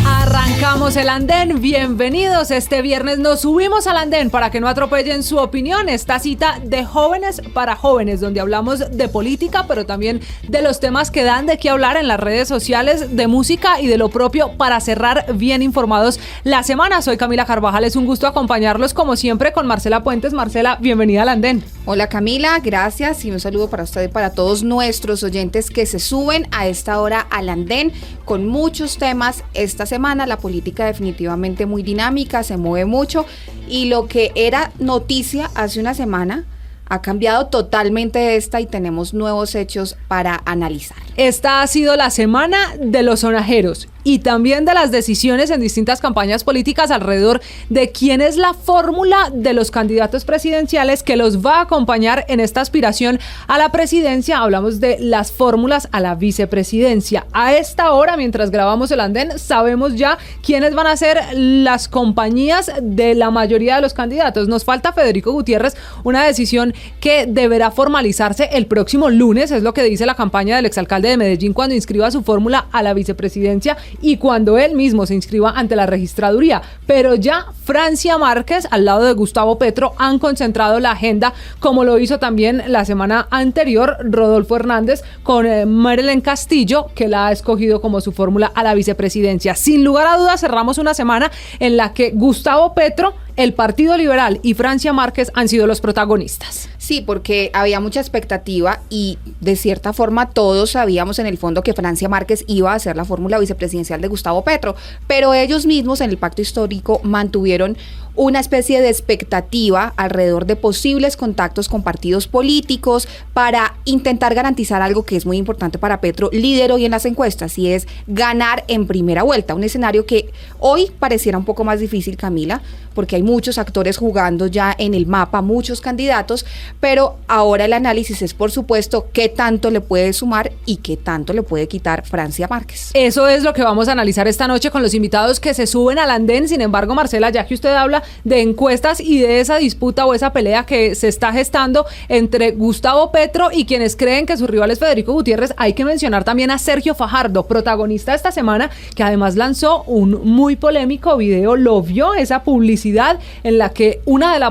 Arrancamos el andén, bienvenidos. Este viernes nos subimos al andén para que no atropellen su opinión. Esta cita de jóvenes para jóvenes, donde hablamos de política, pero también de los temas que dan de qué hablar en las redes sociales, de música y de lo propio, para cerrar bien informados la semana. Soy Camila Carvajal, es un gusto acompañarlos como siempre con Marcela Puentes. Marcela, bienvenida al andén. Hola Camila, gracias y un saludo para usted y para todos nuestros oyentes que se suben a esta hora al andén con muchos temas. Esta semana la política definitivamente muy dinámica, se mueve mucho y lo que era noticia hace una semana ha cambiado totalmente y tenemos nuevos hechos para analizar. Esta ha sido la semana de los sonajeros y también de las decisiones en distintas campañas políticas alrededor de quién es la fórmula de los candidatos presidenciales que los va a acompañar en esta aspiración a la presidencia. Hablamos de las fórmulas a la vicepresidencia. A esta hora, mientras grabamos el andén, sabemos ya quiénes van a ser las compañías de la mayoría de los candidatos. Nos falta Federico Gutiérrez, una decisión que deberá formalizarse el próximo lunes, es lo que dice la campaña del exalcalde de Medellín cuando inscriba su fórmula a la vicepresidencia y cuando él mismo se inscriba ante la registraduría. Pero ya Francia Márquez, al lado de Gustavo Petro, han concentrado la agenda, como lo hizo también la semana anterior Rodolfo Hernández con Marilyn Castillo, que la ha escogido como su fórmula a la vicepresidencia. Sin lugar a dudas, cerramos una semana en la que Gustavo Petro, el Partido Liberal y Francia Márquez han sido los protagonistas. Sí, porque había mucha expectativa y de cierta forma todos sabíamos en el fondo que Francia Márquez iba a ser la fórmula vicepresidencial de Gustavo Petro, pero ellos mismos en el pacto histórico mantuvieron una especie de expectativa alrededor de posibles contactos con partidos políticos para intentar garantizar algo que es muy importante para Petro, líder hoy en las encuestas, y es ganar en primera vuelta, un escenario que hoy pareciera un poco más difícil, Camila, porque hay muchos actores jugando ya en el mapa, muchos candidatos, pero ahora el análisis es, por supuesto, qué tanto le puede sumar y qué tanto le puede quitar Francia Márquez. Eso es lo que vamos a analizar esta noche con los invitados que se suben al andén. Sin embargo, Marcela, ya que usted habla de encuestas y de esa disputa o esa pelea que se está gestando entre Gustavo Petro y quienes creen que su rival es Federico Gutiérrez, hay que mencionar también a Sergio Fajardo, protagonista esta semana, que además lanzó un muy polémico video. Lo vio, esa publicidad en la que una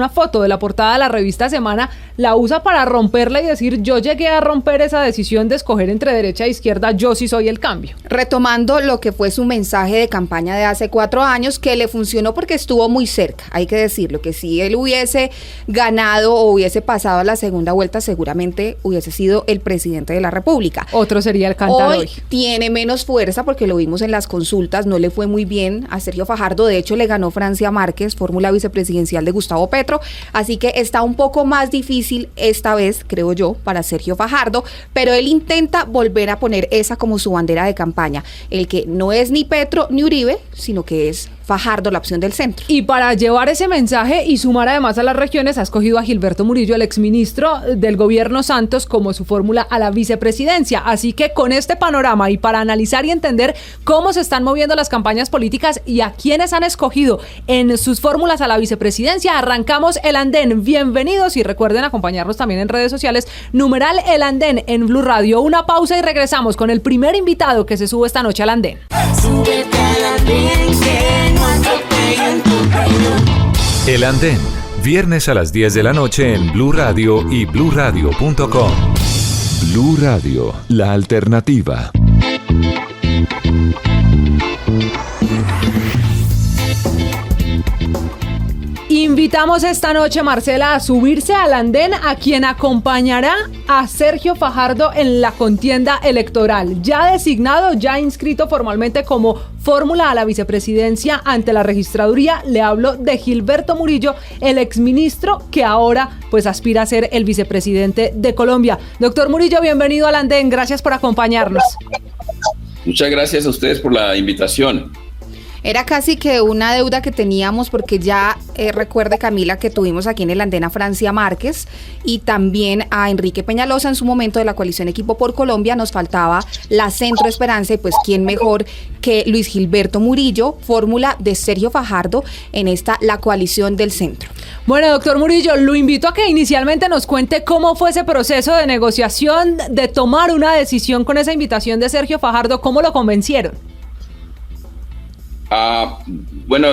foto de la portada de la revista Semana la usa para romperla y decir: yo llegué a romper esa decisión de escoger entre derecha e izquierda, yo sí soy el cambio. Retomando lo que fue su mensaje de campaña de hace 4 años, que le funcionó porque estuvo muy cerca, hay que decirlo, que si él hubiese ganado o hubiese pasado a la segunda vuelta, seguramente hubiese sido el presidente de la República. Otro sería el cantador. Hoy tiene menos fuerza porque lo vimos en las consultas, no le fue muy bien a Sergio Fajardo, de hecho le ganó Francia Márquez, fórmula vicepresidencial de Gustavo Petro, así que está un poco más difícil esta vez, creo yo, para Sergio Fajardo, pero él intenta volver a poner esa como su bandera de campaña, el que no es ni Petro ni Uribe, sino que es Fajardo, la opción del centro. Y para llevar ese mensaje y sumar además a las regiones, ha escogido a Gilberto Murillo, el exministro del gobierno Santos, como su fórmula a la vicepresidencia. Así que con este panorama y para analizar y entender cómo se están moviendo las campañas políticas y a quienes han escogido en sus fórmulas a la vicepresidencia, arrancamos el andén. Bienvenidos y recuerden acompañarnos también en redes sociales, numeral el andén en Blue Radio. Una pausa y regresamos con el primer invitado que se sube esta noche al andén. Súbete al andén, que no atropellen tu tren. El andén, viernes a las 10 de la noche en Blue Radio y bluradio.com. Blue Radio, la alternativa. Invitamos esta noche, Marcela, a subirse al andén a quien acompañará a Sergio Fajardo en la contienda electoral. Ya designado, ya inscrito formalmente como fórmula a la vicepresidencia ante la registraduría, le hablo de Gilberto Murillo, el exministro que ahora pues aspira a ser el vicepresidente de Colombia. Doctor Murillo, bienvenido al andén, gracias por acompañarnos. Muchas gracias a ustedes por la invitación. Era casi que una deuda que teníamos porque ya recuerde, Camila, que tuvimos aquí en el andén a Francia Márquez y también a Enrique Peñalosa en su momento de la coalición Equipo por Colombia. Nos faltaba la Centro Esperanza y pues quién mejor que Luis Gilberto Murillo, fórmula de Sergio Fajardo en esta la coalición del centro. Bueno, doctor Murillo, lo invito a que inicialmente nos cuente cómo fue ese proceso de negociación, de tomar una decisión con esa invitación de Sergio Fajardo, ¿cómo lo convencieron? Bueno,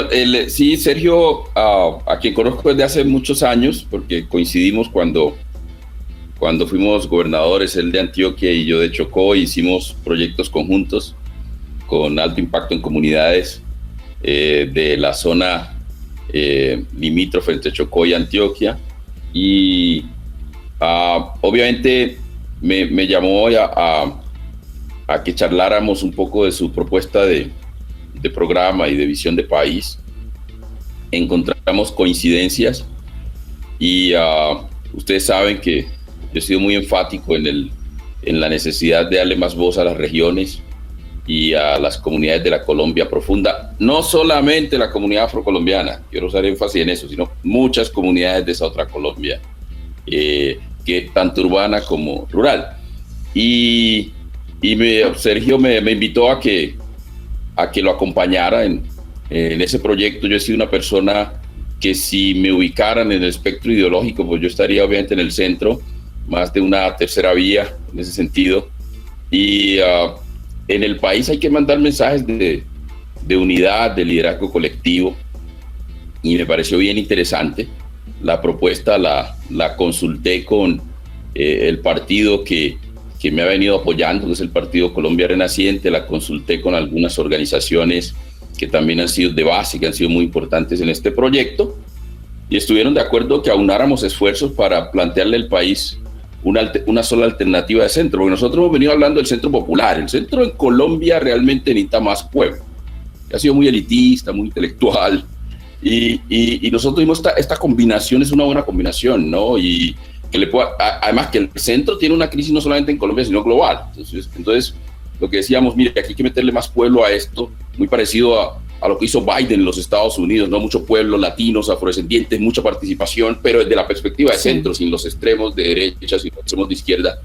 sí, Sergio, a quien conozco desde hace muchos años, porque coincidimos cuando fuimos gobernadores, él de Antioquia y yo de Chocó, hicimos proyectos conjuntos con alto impacto en comunidades de la zona limítrofe entre Chocó y Antioquia. Y obviamente me llamó a que charláramos un poco de su propuesta de programa y de visión de país. Encontramos coincidencias y ustedes saben que yo he sido muy enfático en la necesidad de darle más voz a las regiones y a las comunidades de la Colombia profunda, no solamente la comunidad afrocolombiana, quiero hacer énfasis en eso, sino muchas comunidades de esa otra Colombia, que tanto urbana como rural. Y Sergio me invitó a que lo acompañara en ese proyecto. Yo he sido una persona que si me ubicaran en el espectro ideológico, pues yo estaría obviamente en el centro, más de una tercera vía en ese sentido. Y en el país hay que mandar mensajes de unidad, de liderazgo colectivo, y me pareció bien interesante. La propuesta la consulté con el partido que me ha venido apoyando, que es el Partido Colombia Renaciente. La consulté con algunas organizaciones que también han sido de base, que han sido muy importantes en este proyecto, y estuvieron de acuerdo que aunáramos esfuerzos para plantearle al país una sola alternativa de centro, porque nosotros hemos venido hablando del centro popular. El centro en Colombia realmente necesita más pueblo, ha sido muy elitista, muy intelectual, y nosotros vimos esta combinación es una buena combinación, ¿no? Y que además que el centro tiene una crisis no solamente en Colombia, sino global. Entonces lo que decíamos, mire, aquí hay que meterle más pueblo a esto, muy parecido a lo que hizo Biden en los Estados Unidos, ¿no? Mucho pueblo, latinos, afrodescendientes, mucha participación, pero desde la perspectiva de centro, sin los extremos de derecha, sin los extremos de izquierda.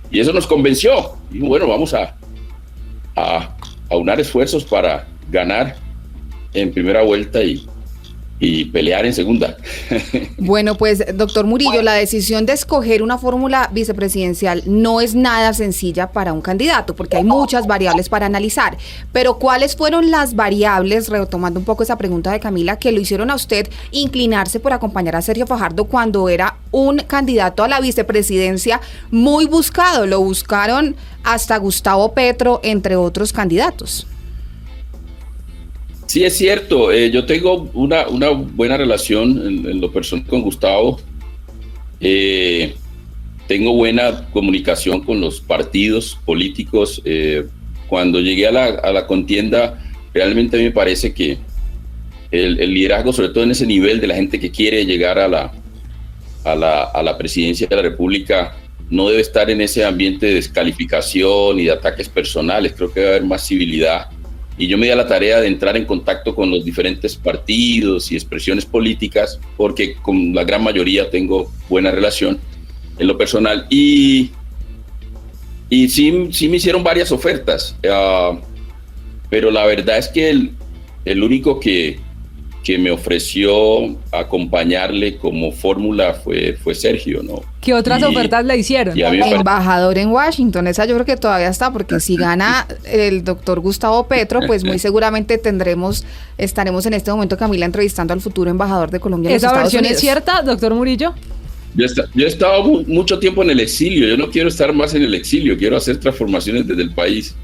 Y eso nos convenció. Y bueno, vamos a aunar esfuerzos para ganar en primera vuelta y pelear en segunda. Bueno, pues, doctor Murillo, la decisión de escoger una fórmula vicepresidencial no es nada sencilla para un candidato, porque hay muchas variables para analizar. Pero, ¿cuáles fueron las variables, retomando un poco esa pregunta de Camila, que lo hicieron a usted inclinarse por acompañar a Sergio Fajardo cuando era un candidato a la vicepresidencia muy buscado? Lo buscaron hasta Gustavo Petro, entre otros candidatos. Sí, es cierto. Yo tengo una buena relación en lo personal con Gustavo. Tengo buena comunicación con los partidos políticos. Cuando llegué a la contienda, realmente a mí me parece que el liderazgo, sobre todo en ese nivel de la gente que quiere llegar a la presidencia de la República, no debe estar en ese ambiente de descalificación y de ataques personales. Creo que debe haber más civilidad. Y yo me di a la tarea de entrar en contacto con los diferentes partidos y expresiones políticas, porque con la gran mayoría tengo buena relación en lo personal. Y sí me hicieron varias ofertas, pero la verdad es que el único que me ofreció acompañarle como fórmula fue Sergio, ¿no? ¿Qué otras ofertas le hicieron? Embajador en Washington, esa yo creo que todavía está, porque si gana el doctor Gustavo Petro, pues muy seguramente estaremos en este momento, Camila, entrevistando al futuro embajador de Colombia en los Estados Unidos. ¿Esa versión es cierta, doctor Murillo? Yo he estado mucho tiempo en el exilio. Yo no quiero estar más en el exilio, quiero hacer transformaciones desde el país.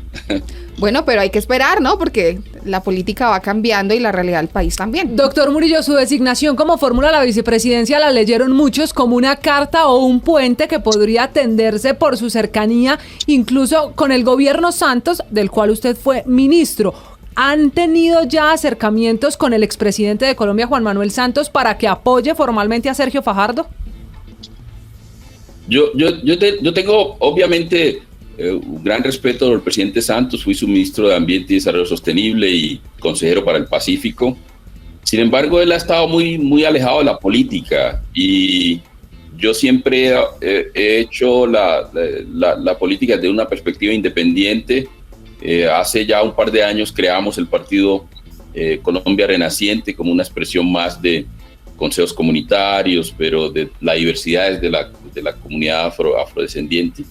Bueno, pero hay que esperar, ¿no? Porque la política va cambiando y la realidad del país también. Doctor Murillo, su designación como fórmula a la vicepresidencia la leyeron muchos como una carta o un puente que podría tenderse por su cercanía, incluso con el gobierno Santos, del cual usted fue ministro. ¿Han tenido ya acercamientos con el expresidente de Colombia, Juan Manuel Santos, para que apoye formalmente a Sergio Fajardo? Yo tengo, obviamente, un gran respeto al presidente Santos, fui su ministro de Ambiente y Desarrollo Sostenible y consejero para el Pacífico. Sin embargo, él ha estado muy alejado de la política y yo siempre he hecho la política desde una perspectiva independiente. Hace ya un par de años creamos el partido Colombia Renaciente como una expresión más de consejos comunitarios, pero de la diversidad de la comunidad afrodescendiente.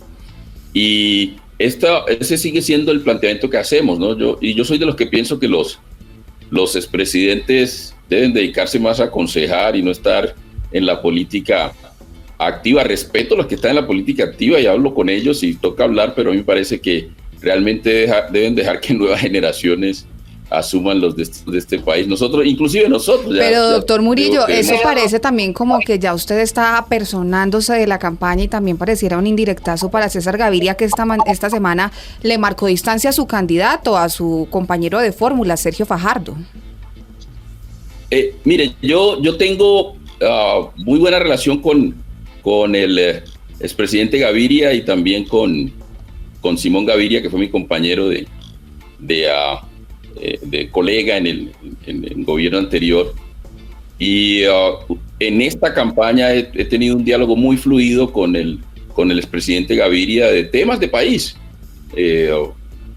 Y ese sigue siendo el planteamiento que hacemos, ¿no? Yo soy de los que pienso que los expresidentes deben dedicarse más a aconsejar y no estar en la política activa. Respeto a los que están en la política activa y hablo con ellos y toca hablar, pero a mí me parece que realmente deben dejar que nuevas generaciones asuman los destinos de este país. Inclusive nosotros. Pero doctor Murillo, eso parece también como que ya usted está apersonándose de la campaña y también pareciera un indirectazo para César Gaviria, que esta semana le marcó distancia a su candidato, a su compañero de fórmula, Sergio Fajardo. Mire, yo tengo muy buena relación con el expresidente Gaviria y también con Simón Gaviria, que fue mi compañero de colega en el gobierno anterior. Y en esta campaña he tenido un diálogo muy fluido con el expresidente Gaviria de temas de país.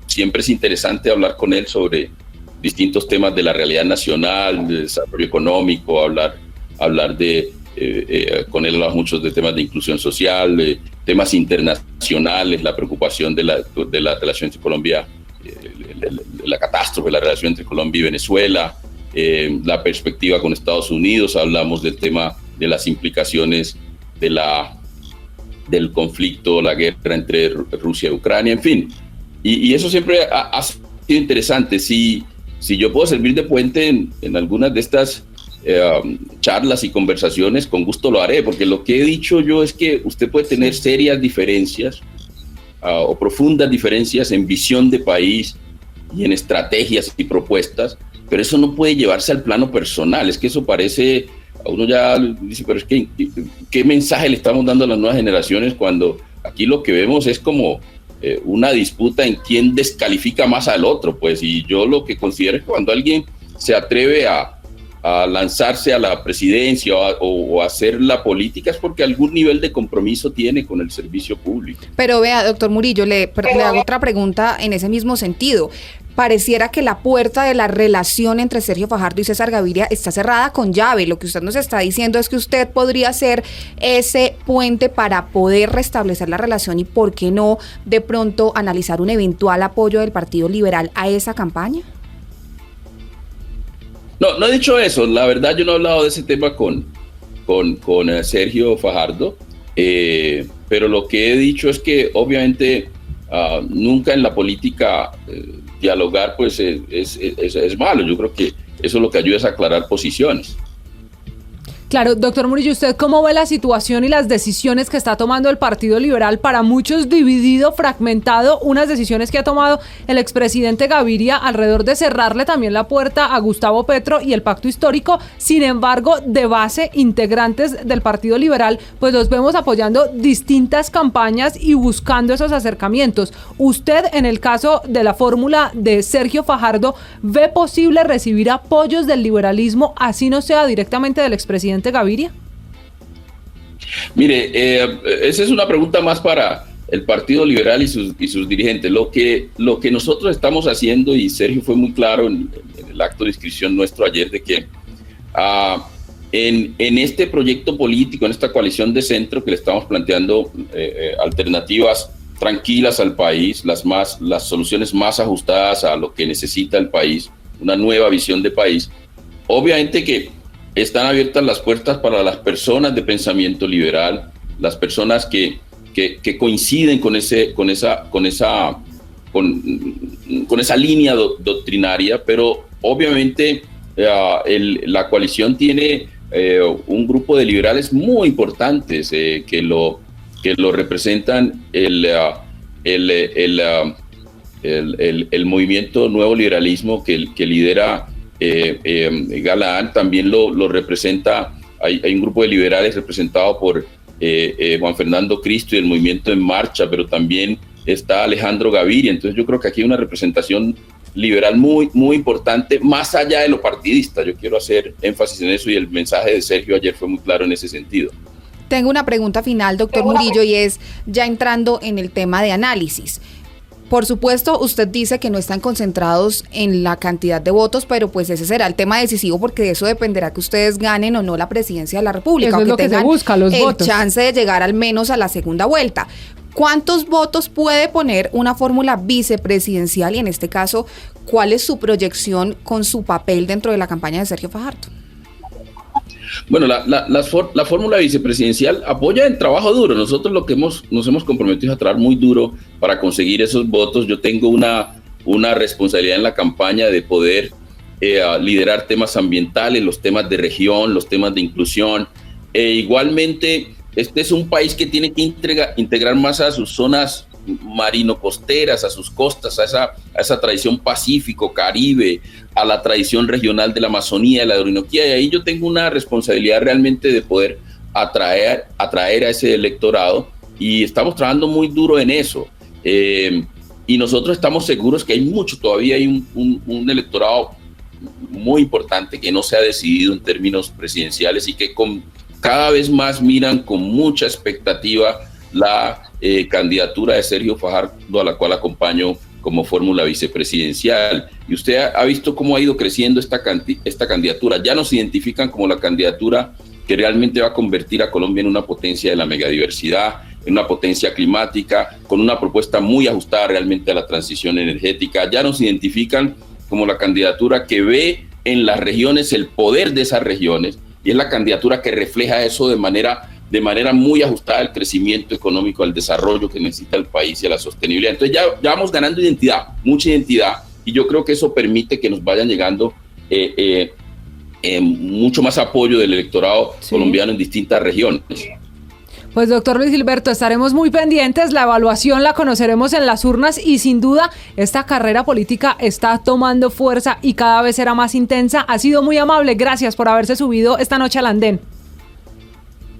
Siempre es interesante hablar con él sobre distintos temas de la realidad nacional, de desarrollo económico, hablar con él hablamos muchos de temas de inclusión social, de temas internacionales, la preocupación de la relación entre Colombia, la catástrofe, la relación entre Colombia y Venezuela, la perspectiva con Estados Unidos, hablamos del tema de las implicaciones del conflicto, la guerra entre Rusia y Ucrania, en fin. Y eso siempre ha sido interesante. Si yo puedo servir de puente en algunas de estas charlas y conversaciones, con gusto lo haré, porque lo que he dicho yo es que usted puede tener serias diferencias o profundas diferencias en visión de país y en estrategias y propuestas, pero eso no puede llevarse al plano personal. Es que eso parece, a uno ya dice, pero es que ¿qué mensaje le estamos dando a las nuevas generaciones cuando aquí lo que vemos es como una disputa en quién descalifica más al otro? Pues, y yo lo que considero es que cuando alguien se atreve a lanzarse a la presidencia o a hacer la política es porque algún nivel de compromiso tiene con el servicio público. Pero vea, doctor Murillo, le hago otra pregunta en ese mismo sentido. Pareciera que la puerta de la relación entre Sergio Fajardo y César Gaviria está cerrada con llave. Lo que usted nos está diciendo es que usted podría ser ese puente para poder restablecer la relación y, ¿por qué no, de pronto analizar un eventual apoyo del Partido Liberal a esa campaña? No he dicho eso. La verdad, yo no he hablado de ese tema con Sergio Fajardo, pero lo que he dicho es que obviamente nunca en la política dialogar pues es malo. Yo creo que eso lo que ayuda es aclarar posiciones. Claro, doctor Murillo, ¿usted cómo ve la situación y las decisiones que está tomando el Partido Liberal? Para muchos dividido, fragmentado, unas decisiones que ha tomado el expresidente Gaviria alrededor de cerrarle también la puerta a Gustavo Petro y el pacto histórico. Sin embargo, de base, integrantes del Partido Liberal, pues los vemos apoyando distintas campañas y buscando esos acercamientos. ¿Usted, en el caso de la fórmula de Sergio Fajardo, ve posible recibir apoyos del liberalismo, así no sea directamente del expresidente Gaviria? Mire, esa es una pregunta más para el Partido Liberal y sus dirigentes. Lo que nosotros estamos haciendo, y Sergio fue muy claro en el acto de inscripción nuestro ayer, de que en este proyecto político, en esta coalición de centro que le estamos planteando alternativas tranquilas al país, las soluciones más ajustadas a lo que necesita el país, una nueva visión de país, obviamente que están abiertas las puertas para las personas de pensamiento liberal, las personas que coinciden con esa línea doctrinaria, pero obviamente la coalición tiene un grupo de liberales muy importantes que lo representan el movimiento Nuevo Liberalismo que lidera Galán. También lo representa, hay un grupo de liberales representado por Juan Fernando Cristo y el Movimiento en Marcha, pero también está Alejandro Gaviria. Entonces yo creo que aquí hay una representación liberal muy, muy importante, más allá de lo partidista. Yo quiero hacer énfasis en eso y el mensaje de Sergio ayer fue muy claro en ese sentido. Tengo una pregunta final, doctor Murillo, y es ya entrando en el tema de análisis. Por supuesto, usted dice que no están concentrados en la cantidad de votos, pero pues ese será el tema decisivo porque de eso dependerá que ustedes ganen o no la presidencia de la República. Eso es lo que se busca, los votos. El chance de llegar al menos a la segunda vuelta. ¿Cuántos votos puede poner una fórmula vicepresidencial? Y en este caso, ¿cuál es su proyección con su papel dentro de la campaña de Sergio Fajardo? Bueno, la fórmula vicepresidencial apoya el trabajo duro. Nosotros lo que nos hemos comprometido es a trabajar muy duro para conseguir esos votos. Yo tengo una responsabilidad en la campaña de poder liderar temas ambientales, los temas de región, los temas de inclusión. Igualmente, este es un país que tiene que integrar más a sus zonas marino-costeras, a sus costas, a esa tradición Pacífico, Caribe, a la tradición regional de la Amazonía, de la Orinoquía, y ahí yo tengo una responsabilidad realmente de poder atraer a ese electorado, y estamos trabajando muy duro en eso, y nosotros estamos seguros que todavía hay un electorado muy importante que no se ha decidido en términos presidenciales y que cada vez más miran con mucha expectativa la candidatura de Sergio Fajardo, a la cual acompaño como fórmula vicepresidencial. Y usted ha visto cómo ha ido creciendo esta candidatura. Ya nos identifican como la candidatura que realmente va a convertir a Colombia en una potencia de la megadiversidad, en una potencia climática, con una propuesta muy ajustada realmente a la transición energética. Ya nos identifican como la candidatura que ve en las regiones el poder de esas regiones, y es la candidatura que refleja eso de manera muy ajustada al crecimiento económico, al desarrollo que necesita el país y a la sostenibilidad. Entonces ya vamos ganando identidad, mucha identidad, y yo creo que eso permite que nos vayan llegando mucho más apoyo del electorado colombiano en distintas regiones. Pues doctor Luis Gilberto, estaremos muy pendientes, la evaluación la conoceremos en las urnas y sin duda esta carrera política está tomando fuerza y cada vez será más intensa. Ha sido muy amable, gracias por haberse subido esta noche al andén.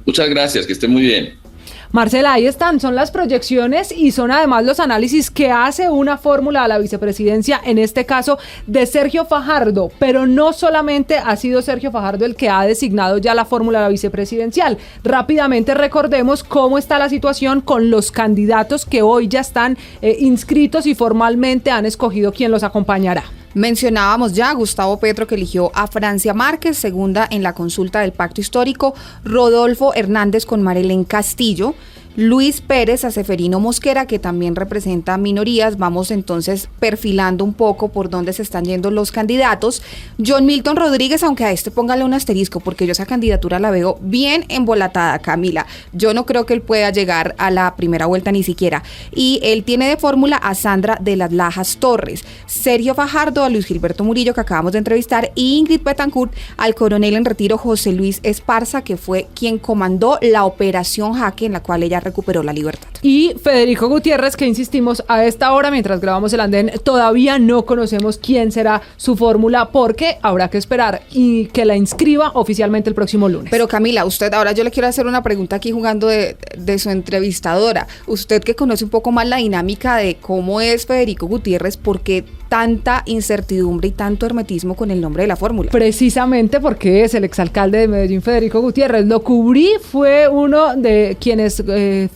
Muchas gracias, que esté muy bien. Marcela, ahí están, son las proyecciones y son además los análisis que hace una fórmula a la vicepresidencia, en este caso de Sergio Fajardo, pero no solamente ha sido Sergio Fajardo el que ha designado ya la fórmula a la vicepresidencial. Rápidamente recordemos cómo está la situación con los candidatos que hoy ya están inscritos y formalmente han escogido quién los acompañará. Mencionábamos ya a Gustavo Petro, que eligió a Francia Márquez, segunda en la consulta del Pacto Histórico, Rodolfo Hernández con Marilén Castillo, Luis Pérez a Seferino Mosquera, que también representa minorías. Vamos entonces perfilando un poco por dónde se están yendo los candidatos. John Milton Rodríguez, aunque a este póngale un asterisco, porque yo esa candidatura la veo bien embolatada, Camila. Yo no creo que él pueda llegar a la primera vuelta ni siquiera. Y él tiene de fórmula a Sandra de las Lajas Torres, Sergio Fajardo, a Luis Gilberto Murillo, que acabamos de entrevistar, y Ingrid Betancourt al coronel en retiro José Luis Esparza, que fue quien comandó la operación Jaque, en la cual ella recuperó la libertad. Y Federico Gutiérrez, que insistimos, a esta hora, mientras grabamos el andén, todavía no conocemos quién será su fórmula, porque habrá que esperar y que la inscriba oficialmente el próximo lunes. Pero Camila, usted, ahora yo le quiero hacer una pregunta aquí jugando de su entrevistadora. Usted, que conoce un poco más la dinámica de cómo es Federico Gutiérrez, ¿por qué tanta incertidumbre y tanto hermetismo con el nombre de la fórmula? Precisamente porque es el exalcalde de Medellín, Federico Gutiérrez. Lo cubrí, fue uno de quienes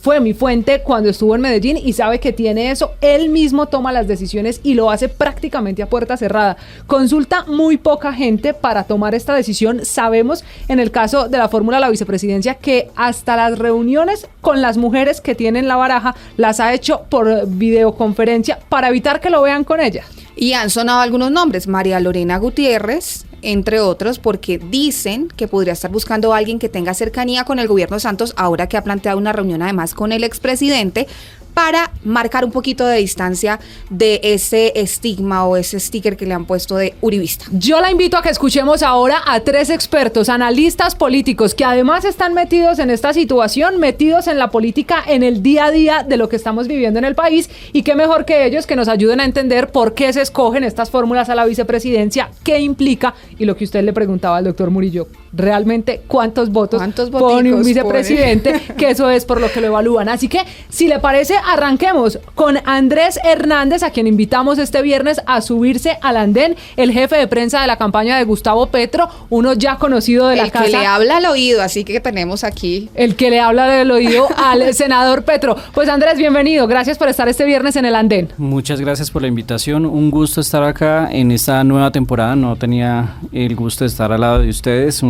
fue mi fuente cuando estuvo en Medellín y sabe que tiene eso. Él mismo toma las decisiones y lo hace prácticamente a puerta cerrada. Consulta muy poca gente para tomar esta decisión. Sabemos, en el caso de la fórmula de la vicepresidencia, que hasta las reuniones con las mujeres que tienen la baraja las ha hecho por videoconferencia para evitar que lo vean con ella. Y han sonado algunos nombres, María Lorena Gutiérrez, entre otros, porque dicen que podría estar buscando a alguien que tenga cercanía con el gobierno Santos, ahora que ha planteado una reunión además con el expresidente, para marcar un poquito de distancia de ese estigma o ese sticker que le han puesto de uribista. Yo la invito a que escuchemos ahora a tres expertos, analistas políticos, que además están metidos en esta situación, metidos en la política, en el día a día de lo que estamos viviendo en el país, y qué mejor que ellos que nos ayuden a entender por qué se escogen estas fórmulas a la vicepresidencia, qué implica, y lo que usted le preguntaba al doctor Murillo, realmente cuántos votos pone un vicepresidente, que eso es por lo que lo evalúan. Así que, si le parece, arranquemos con Andrés Hernández, a quien invitamos este viernes a subirse al andén, el jefe de prensa de la campaña de Gustavo Petro, uno ya conocido de la casa. El que le habla al oído, así que tenemos aquí. El que le habla del oído al senador Petro. Pues Andrés, bienvenido, gracias por estar este viernes en el andén. Muchas gracias por la invitación, un gusto estar acá en esta nueva temporada, no tenía el gusto de estar al lado de ustedes,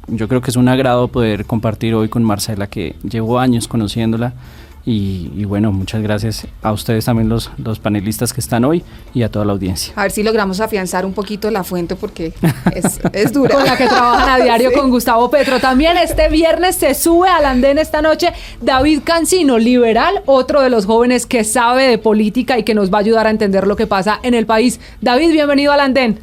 yo creo que es un agrado poder compartir hoy con Marcela, que llevo años conociéndola. Y bueno, muchas gracias a ustedes también los panelistas que están hoy y a toda la audiencia. A ver si logramos afianzar un poquito la fuente porque es dura. Con la que trabajan a diario con Gustavo Petro. También este viernes se sube al andén esta noche David Cancino, liberal, otro de los jóvenes que sabe de política y que nos va a ayudar a entender lo que pasa en el país. David, bienvenido al andén.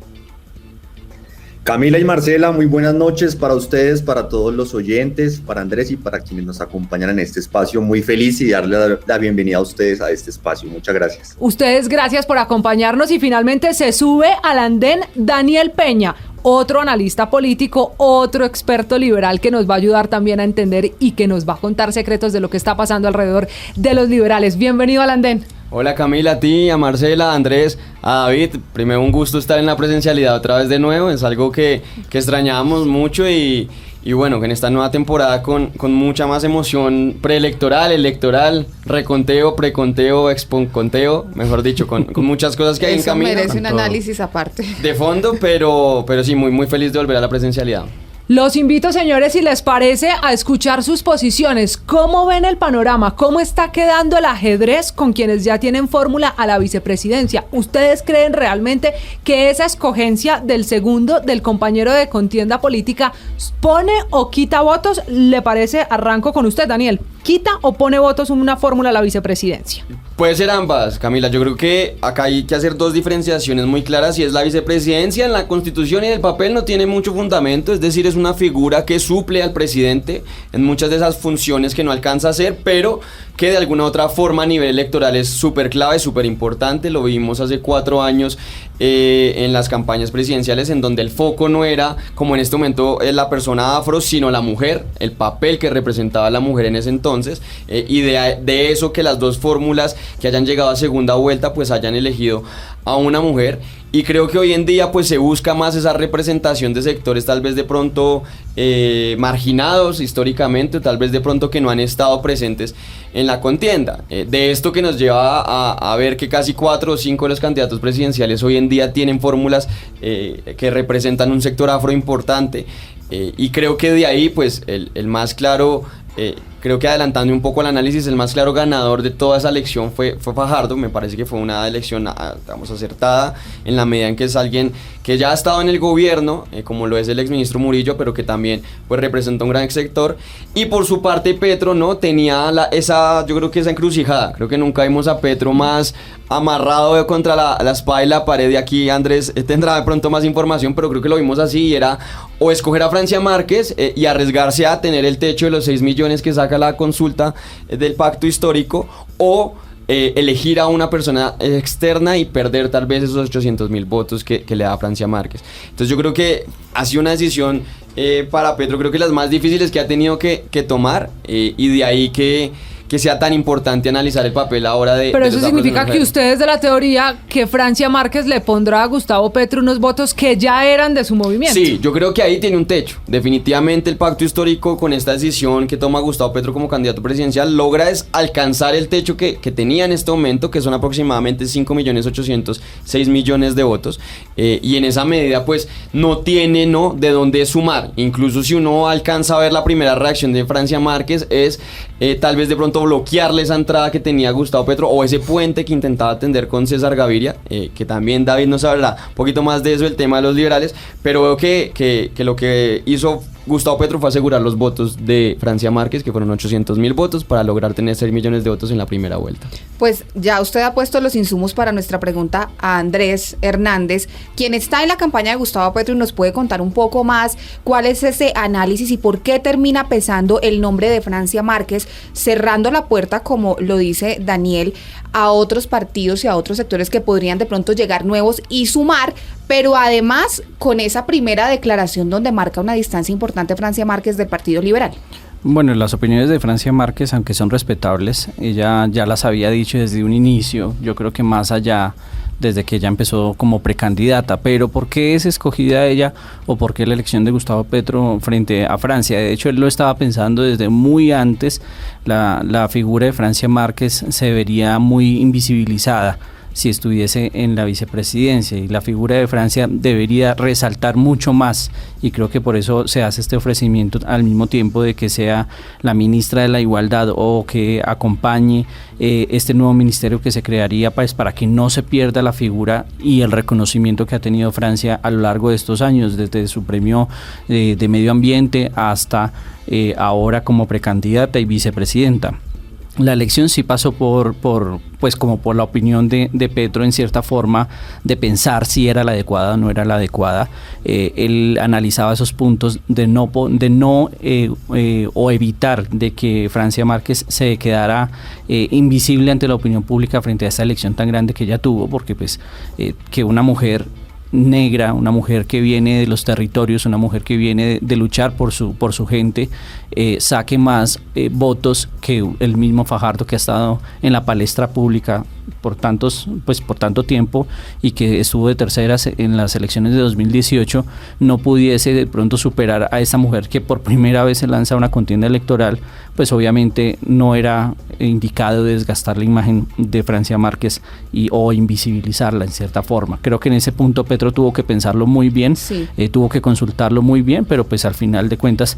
Camila y Marcela, muy buenas noches para ustedes, para todos los oyentes, para Andrés y para quienes nos acompañan en este espacio. Muy feliz y darle la bienvenida a ustedes a este espacio. Muchas gracias. Ustedes, gracias por acompañarnos y finalmente se sube al andén Daniel Peña, otro analista político, otro experto liberal que nos va a ayudar también a entender y que nos va a contar secretos de lo que está pasando alrededor de los liberales. Bienvenido al andén. Hola Camila, a ti, a Marcela, a Andrés, a David. Primero un gusto estar en la presencialidad otra vez de nuevo, es algo que extrañábamos mucho y bueno, que en esta nueva temporada con mucha más emoción preelectoral, electoral, reconteo, preconteo, exponconteo, mejor dicho, con muchas cosas que hay en camino. Eso merece un análisis aparte. De fondo, pero sí, muy feliz de volver a la presencialidad. Los invito, señores, si les parece, a escuchar sus posiciones. ¿Cómo ven el panorama? ¿Cómo está quedando el ajedrez con quienes ya tienen fórmula a la vicepresidencia? ¿Ustedes creen realmente que esa escogencia del segundo, del compañero de contienda política, pone o quita votos? ¿Le parece? Arranco con usted, Daniel. ¿Quita o pone votos una fórmula a la vicepresidencia? Puede ser ambas, Camila. Yo creo que acá hay que hacer dos diferenciaciones muy claras y es la vicepresidencia en la Constitución y en el papel no tiene mucho fundamento, es decir, es una figura que suple al presidente en muchas de esas funciones que no alcanza a hacer, pero que de alguna u otra forma a nivel electoral es súper clave, súper importante. Lo vimos hace 4 años en las campañas presidenciales en donde el foco no era, como en este momento, la persona afro, sino la mujer, el papel que representaba la mujer en ese entonces, y de eso que las dos fórmulas que hayan llegado a segunda vuelta pues hayan elegido a una mujer. Y creo que hoy en día pues se busca más esa representación de sectores tal vez de pronto marginados históricamente, o tal vez de pronto que no han estado presentes en la contienda. De esto que nos lleva a ver que casi 4 o 5 de los candidatos presidenciales hoy en día tienen fórmulas que representan un sector afro importante. Y creo que de ahí pues el más claro... creo que adelantando un poco el análisis, el más claro ganador de toda esa elección fue Fajardo. Me parece que fue una elección, digamos, acertada, en la medida en que es alguien que ya ha estado en el gobierno, como lo es el exministro Murillo, pero que también pues representa un gran sector. Y por su parte Petro, ¿no? Tenía yo creo que esa encrucijada. Creo que nunca vimos a Petro más amarrado contra la espada y la pared. De aquí Andrés tendrá de pronto más información, pero creo que lo vimos así, y era o escoger a Francia Márquez y arriesgarse a tener el techo de los 6 millones que saca la consulta del pacto histórico, o elegir a una persona externa y perder tal vez esos 800,000 votos que le da Francia Márquez. Entonces yo creo que ha sido una decisión para Petro, creo que las más difíciles que ha tenido que tomar, y de ahí que sea tan importante analizar el papel ahora de... Pero eso significa que ustedes de la teoría que Francia Márquez le pondrá a Gustavo Petro unos votos que ya eran de su movimiento. Sí, yo creo que ahí tiene un techo. Definitivamente el pacto histórico, con esta decisión que toma Gustavo Petro como candidato presidencial, logra alcanzar el techo que tenía en este momento, que son aproximadamente 5.806.000 millones de votos, y en esa medida pues no tiene de dónde sumar. Incluso si uno alcanza a ver la primera reacción de Francia Márquez es tal vez de pronto bloquearle esa entrada que tenía Gustavo Petro, o ese puente que intentaba tender con César Gaviria, que también David nos hablará un poquito más de eso, el tema de los liberales, pero veo que lo que hizo Gustavo Petro fue asegurar los votos de Francia Márquez, que fueron 800,000 votos, para lograr tener 6 millones de votos en la primera vuelta. Pues ya usted ha puesto los insumos para nuestra pregunta a Andrés Hernández, quien está en la campaña de Gustavo Petro, y nos puede contar un poco más cuál es ese análisis y por qué termina pesando el nombre de Francia Márquez, cerrando la puerta, como lo dice Daniel, a otros partidos y a otros sectores que podrían de pronto llegar nuevos y sumar, pero además con esa primera declaración donde marca una distancia importante Francia Márquez del Partido Liberal. Bueno, las opiniones de Francia Márquez, aunque son respetables, ella ya las había dicho desde un inicio, yo creo que más allá, desde que ella empezó como precandidata, pero ¿por qué es escogida ella o por qué la elección de Gustavo Petro frente a Francia? De hecho, él lo estaba pensando desde muy antes, la figura de Francia Márquez se vería muy invisibilizada si estuviese en la vicepresidencia, y la figura de Francia debería resaltar mucho más, y creo que por eso se hace este ofrecimiento al mismo tiempo de que sea la ministra de la Igualdad o que acompañe este nuevo ministerio que se crearía, pues, para que no se pierda la figura y el reconocimiento que ha tenido Francia a lo largo de estos años, desde su premio de medio ambiente hasta ahora como precandidata y vicepresidenta. La elección sí pasó por la opinión de Petro, en cierta forma, de pensar si era la adecuada o no era la adecuada. Él analizaba esos puntos de no o evitar de que Francia Márquez se quedara invisible ante la opinión pública frente a esta elección tan grande que ella tuvo, porque que una mujer negra, una mujer que viene de los territorios, una mujer que viene de luchar por su gente, saque más votos que el mismo Fajardo, que ha estado en la palestra pública por tanto tiempo y que estuvo de terceras en las elecciones de 2018, no pudiese de pronto superar a esa mujer que por primera vez se lanza a una contienda electoral. Pues obviamente no era indicado desgastar la imagen de Francia Márquez o invisibilizarla en cierta forma. Creo que en ese punto Petro tuvo que pensarlo muy bien, sí. Tuvo que consultarlo muy bien, pero pues al final de cuentas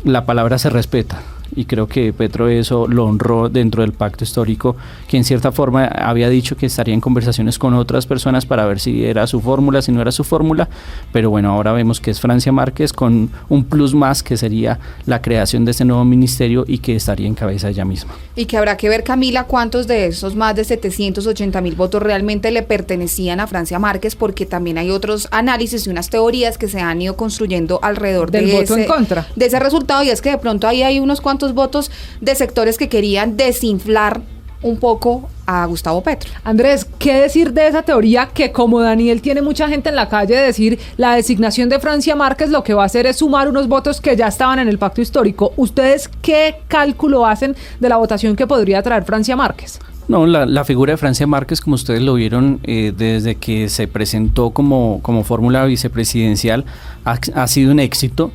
la palabra se respeta. Y creo que Petro eso lo honró dentro del pacto histórico, que en cierta forma había dicho que estaría en conversaciones con otras personas para ver si era su fórmula, si no era su fórmula, pero bueno, ahora vemos que es Francia Márquez con un plus más, que sería la creación de este nuevo ministerio y que estaría en cabeza ella misma. Y que habrá que ver, Camila, cuántos de esos más de 780.000 votos realmente le pertenecían a Francia Márquez, porque también hay otros análisis y unas teorías que se han ido construyendo alrededor del voto en contra de ese resultado, y es que de pronto ahí hay unos cuantos votos de sectores que querían desinflar un poco a Gustavo Petro. Andrés, ¿qué decir de esa teoría que, como Daniel, tiene mucha gente en la calle de decir la designación de Francia Márquez lo que va a hacer es sumar unos votos que ya estaban en el pacto histórico? ¿Ustedes qué cálculo hacen de la votación que podría traer Francia Márquez? No, la figura de Francia Márquez, como ustedes lo vieron desde que se presentó como fórmula vicepresidencial, ha sido un éxito.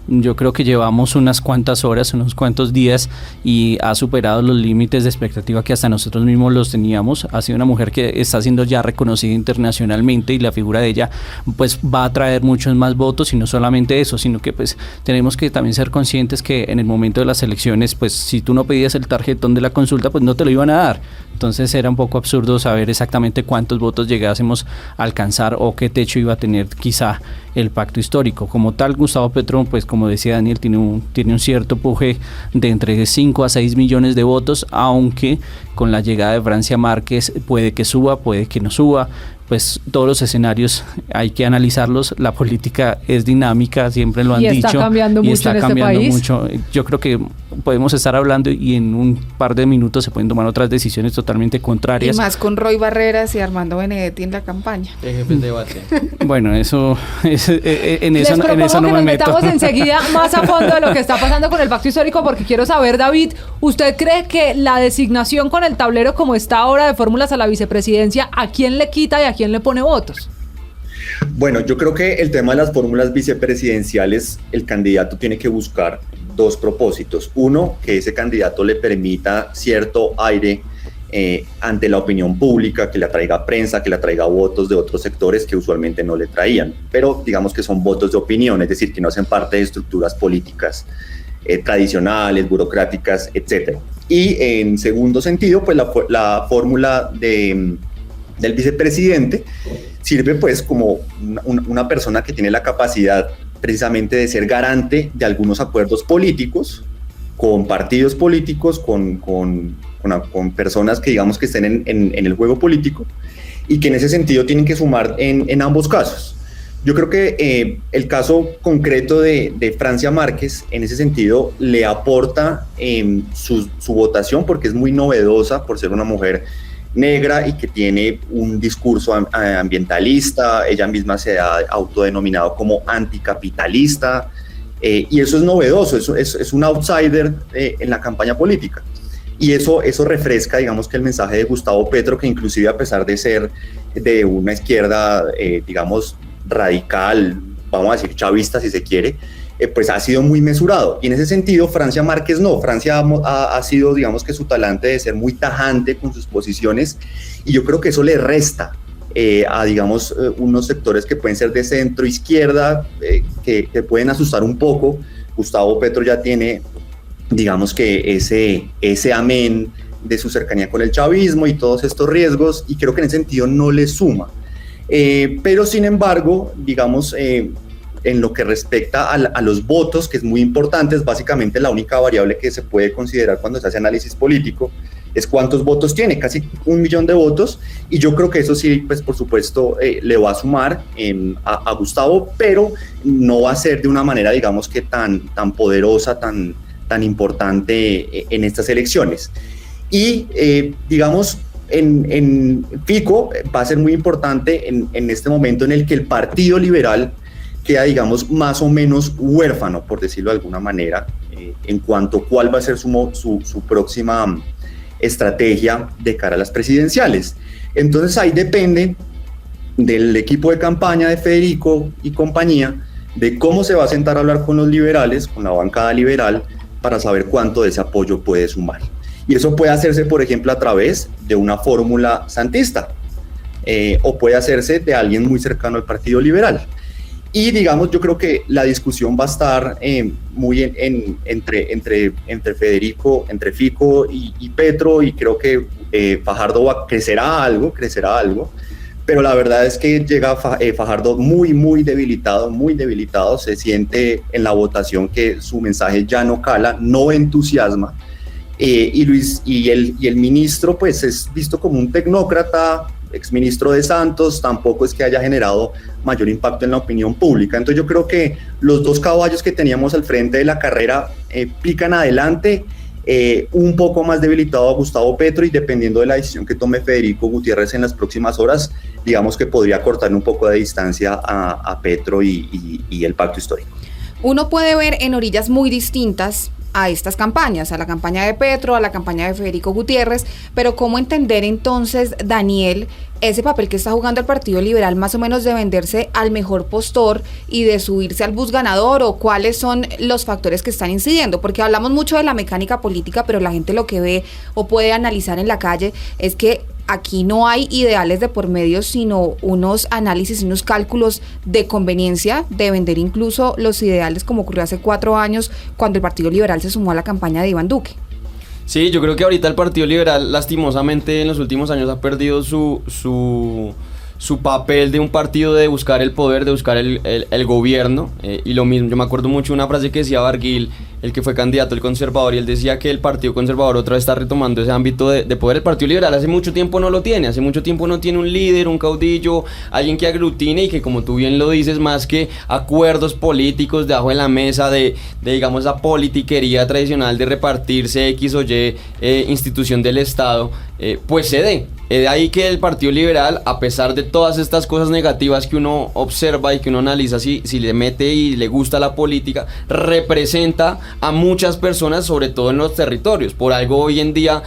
Yo creo que llevamos unas cuantas horas, unos cuantos días, y ha superado los límites de expectativa que hasta nosotros mismos los teníamos. Ha sido una mujer que está siendo ya reconocida internacionalmente, y la figura de ella pues va a traer muchos más votos, y no solamente eso, sino que pues tenemos que también ser conscientes que en el momento de las elecciones, pues si tú no pedías el tarjetón de la consulta, pues no te lo iban a dar. Entonces era un poco absurdo saber exactamente cuántos votos llegásemos a alcanzar o qué techo iba a tener quizá el pacto histórico. Como tal, Gustavo Petro, pues como decía Daniel, tiene un cierto empuje de entre 5 a 6 millones de votos, aunque con la llegada de Francia Márquez puede que suba, puede que no suba. Pues todos los escenarios hay que analizarlos. La política es dinámica, siempre lo han dicho. Y está cambiando mucho en este país. Mucho. Yo creo que podemos estar hablando y en un par de minutos se pueden tomar otras decisiones totalmente contrarias. Y más con Roy Barreras y Armando Benedetti en la campaña. Jefe de debate. Bueno, eso en eso no me meto. Les propongo que nos metamos enseguida más a fondo de lo que está pasando con el pacto histórico, porque quiero saber, David, ¿usted cree que la designación con el tablero como está ahora de fórmulas a la vicepresidencia, a quién le quita y a quién le pone votos? Bueno, yo creo que el tema de las fórmulas vicepresidenciales, el candidato tiene que buscar dos propósitos. Uno, que ese candidato le permita cierto aire ante la opinión pública, que le atraiga prensa, que le atraiga votos de otros sectores que usualmente no le traían, pero digamos que son votos de opinión, es decir, que no hacen parte de estructuras políticas tradicionales, burocráticas, etc. Y en segundo sentido, pues la fórmula del vicepresidente sirve pues como una persona que tiene la capacidad precisamente de ser garante de algunos acuerdos políticos con partidos políticos, con personas que digamos que estén en el juego político, y que en ese sentido tienen que sumar en ambos casos. Yo creo que el caso concreto de Francia Márquez en ese sentido le aporta su votación, porque es muy novedosa por ser una mujer negra y que tiene un discurso ambientalista. Ella misma se ha autodenominado como anticapitalista, Y eso es novedoso, es un outsider en la campaña política. Y eso refresca, digamos, que el mensaje de Gustavo Petro, que inclusive a pesar de ser de una izquierda, digamos, radical, vamos a decir chavista si se quiere, pues ha sido muy mesurado. Y en ese sentido, Francia Márquez no. Francia ha sido, digamos, que su talante de ser muy tajante con sus posiciones, y yo creo que eso le resta a, digamos, unos sectores que pueden ser de centro izquierda, que pueden asustar un poco. Gustavo Petro ya tiene, digamos, que ese amén de su cercanía con el chavismo y todos estos riesgos, y creo que en ese sentido no le suma. Pero sin embargo, digamos, en lo que respecta a los votos, que es muy importante, es básicamente la única variable que se puede considerar cuando se hace análisis político, es cuántos votos tiene, casi 1 millón de votos, y yo creo que eso sí, pues por supuesto, le va a sumar a Gustavo, pero no va a ser de una manera, digamos, que tan poderosa, tan importante en estas elecciones. Y digamos, en Fico va a ser muy importante en este momento en el que el Partido Liberal queda, digamos, más o menos huérfano, por decirlo de alguna manera, en cuanto a cuál va a ser su próxima estrategia de cara a las presidenciales. Entonces ahí depende del equipo de campaña de Federico y compañía, de cómo se va a sentar a hablar con los liberales, con la bancada liberal, para saber cuánto de ese apoyo puede sumar. Y eso puede hacerse, por ejemplo, a través de una fórmula santista, o puede hacerse de alguien muy cercano al Partido Liberal. Y digamos, yo creo que la discusión va a estar muy entre Federico, entre Fico y Petro, y creo que Fajardo crecerá algo, pero la verdad es que llega Fajardo muy debilitado, se siente en la votación que su mensaje ya no cala, no entusiasma, y el ministro pues es visto como un tecnócrata, exministro de Santos, tampoco es que haya generado mayor impacto en la opinión pública. Entonces yo creo que los dos caballos que teníamos al frente de la carrera pican adelante, un poco más debilitado a Gustavo Petro, y dependiendo de la decisión que tome Federico Gutiérrez en las próximas horas, digamos que podría cortar un poco de distancia a Petro y el pacto histórico. Uno puede ver en orillas muy distintas a estas campañas, a la campaña de Petro, a la campaña de Federico Gutiérrez, pero ¿cómo entender entonces, Daniel, ese papel que está jugando el Partido Liberal, más o menos de venderse al mejor postor y de subirse al bus ganador, o cuáles son los factores que están incidiendo? Porque hablamos mucho de la mecánica política, pero la gente lo que ve o puede analizar en la calle es que aquí no hay ideales de por medio, sino unos análisis y unos cálculos de conveniencia de vender incluso los ideales, como ocurrió hace 4 años cuando el Partido Liberal se sumó a la campaña de Iván Duque. Sí, yo creo que ahorita el Partido Liberal, lastimosamente, en los últimos años ha perdido su papel de un partido de buscar el poder, de buscar el gobierno, y lo mismo, yo me acuerdo mucho de una frase que decía Barguil, el que fue candidato al conservador, y él decía que el Partido Conservador otra vez está retomando ese ámbito de poder. El Partido Liberal hace mucho tiempo no lo tiene, un líder, un caudillo, alguien que aglutine y que, como tú bien lo dices, más que acuerdos políticos debajo de la mesa de digamos, esa politiquería tradicional de repartirse X o Y institución del Estado, pues se dé. De ahí que el Partido Liberal, a pesar de todas estas cosas negativas que uno observa y que uno analiza, si le mete y le gusta la política, representa a muchas personas, sobre todo en los territorios. Por algo hoy en día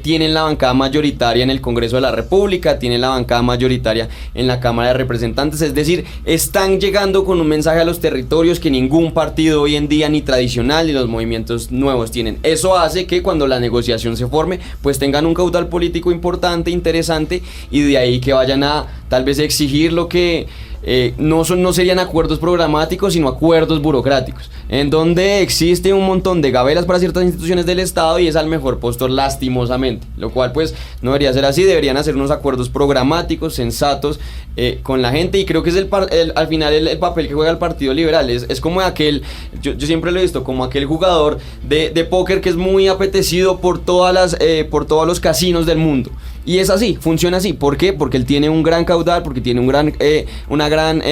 tienen la bancada mayoritaria en el Congreso de la República, tienen la bancada mayoritaria en la Cámara de Representantes, es decir, están llegando con un mensaje a los territorios que ningún partido hoy en día, ni tradicional, ni los movimientos nuevos tienen. Eso hace que cuando la negociación se forme, pues tengan un caudal político importante, interesante, y de ahí que vayan a tal vez exigir lo que no serían acuerdos programáticos, sino acuerdos burocráticos, en donde existe un montón de gabelas para ciertas instituciones del Estado y es al mejor postor, lastimosamente, lo cual pues no debería ser así. Deberían hacer unos acuerdos programáticos, sensatos, con la gente, y creo que es al final el papel que juega el Partido Liberal. Es como aquel, yo siempre lo he visto, como aquel jugador de póker que es muy apetecido por todos los casinos del mundo. Y es así, funciona así. ¿Por qué? Porque él tiene un gran caudal, porque tiene una gran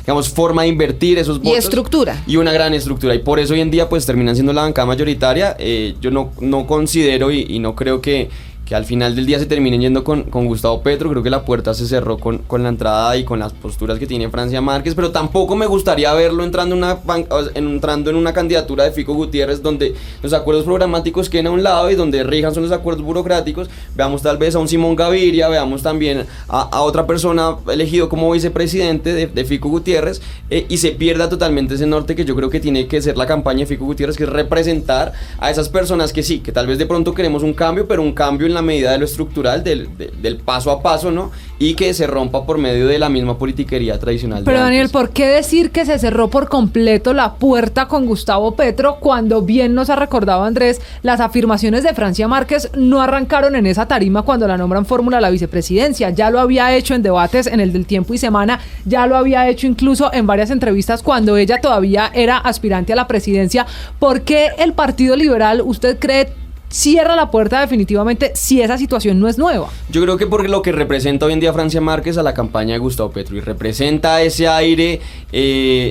digamos, forma de invertir esos votos. Y estructura. Y una gran estructura. Y por eso hoy en día pues terminan siendo la bancada mayoritaria. Yo no considero y no creo que al final del día se terminen yendo con Gustavo Petro. Creo que la puerta se cerró con la entrada y con las posturas que tiene Francia Márquez, pero tampoco me gustaría verlo entrando en una candidatura de Fico Gutiérrez donde los acuerdos programáticos queden a un lado y donde rijan son los acuerdos burocráticos. Veamos tal vez a un Simón Gaviria, veamos también a otra persona elegido como vicepresidente de Fico Gutiérrez, y se pierda totalmente ese norte que yo creo que tiene que ser la campaña de Fico Gutiérrez, que es representar a esas personas que sí, que tal vez de pronto queremos un cambio, pero un cambio en la medida de lo estructural, del paso a paso, ¿no? Y que se rompa por medio de la misma politiquería tradicional. Pero Daniel, antes. ¿por qué decir que se cerró por completo la puerta con Gustavo Petro cuando bien nos ha recordado Andrés, las afirmaciones de Francia Márquez no arrancaron en esa tarima cuando la nombran fórmula a la vicepresidencia? Ya lo había hecho en debates en el del Tiempo y Semana, ya lo había hecho incluso en varias entrevistas cuando ella todavía era aspirante a la presidencia. ¿Por qué el Partido Liberal, usted cree, cierra la puerta definitivamente si esa situación no es nueva? Yo creo que por lo que representa hoy en día Francia Márquez a la campaña de Gustavo Petro, y representa ese aire,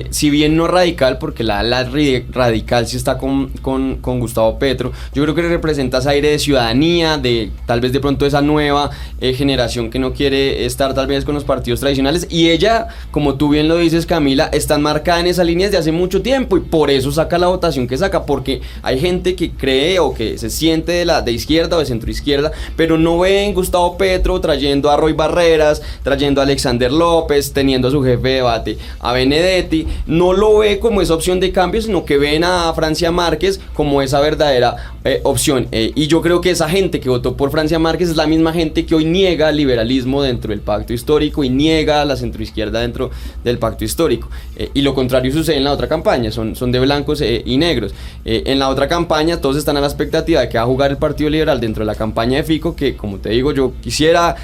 si bien no radical, porque la radical sí está con Gustavo Petro, yo creo que representa ese aire de ciudadanía, de tal vez de pronto esa nueva generación que no quiere estar tal vez con los partidos tradicionales, y ella, como tú bien lo dices, Camila, está marcada en esas líneas de hace mucho tiempo, y por eso saca la votación que saca, porque hay gente que cree o que se siente de izquierda o de centroizquierda, pero no ve en Gustavo Petro trayendo a Roy Barreras, trayendo a Alexander López, teniendo a su jefe de debate a Benedetti, no lo ve como esa opción de cambio, sino que ven a Francia Márquez como esa verdadera opción, y yo creo que esa gente que votó por Francia Márquez es la misma gente que hoy niega el liberalismo dentro del pacto histórico y niega la centroizquierda dentro del pacto histórico, y lo contrario sucede en la otra campaña, son de blancos y negros. En la otra campaña todos están a la expectativa de que va a jugar el Partido Liberal dentro de la campaña de Fico, que como te digo, yo quisiera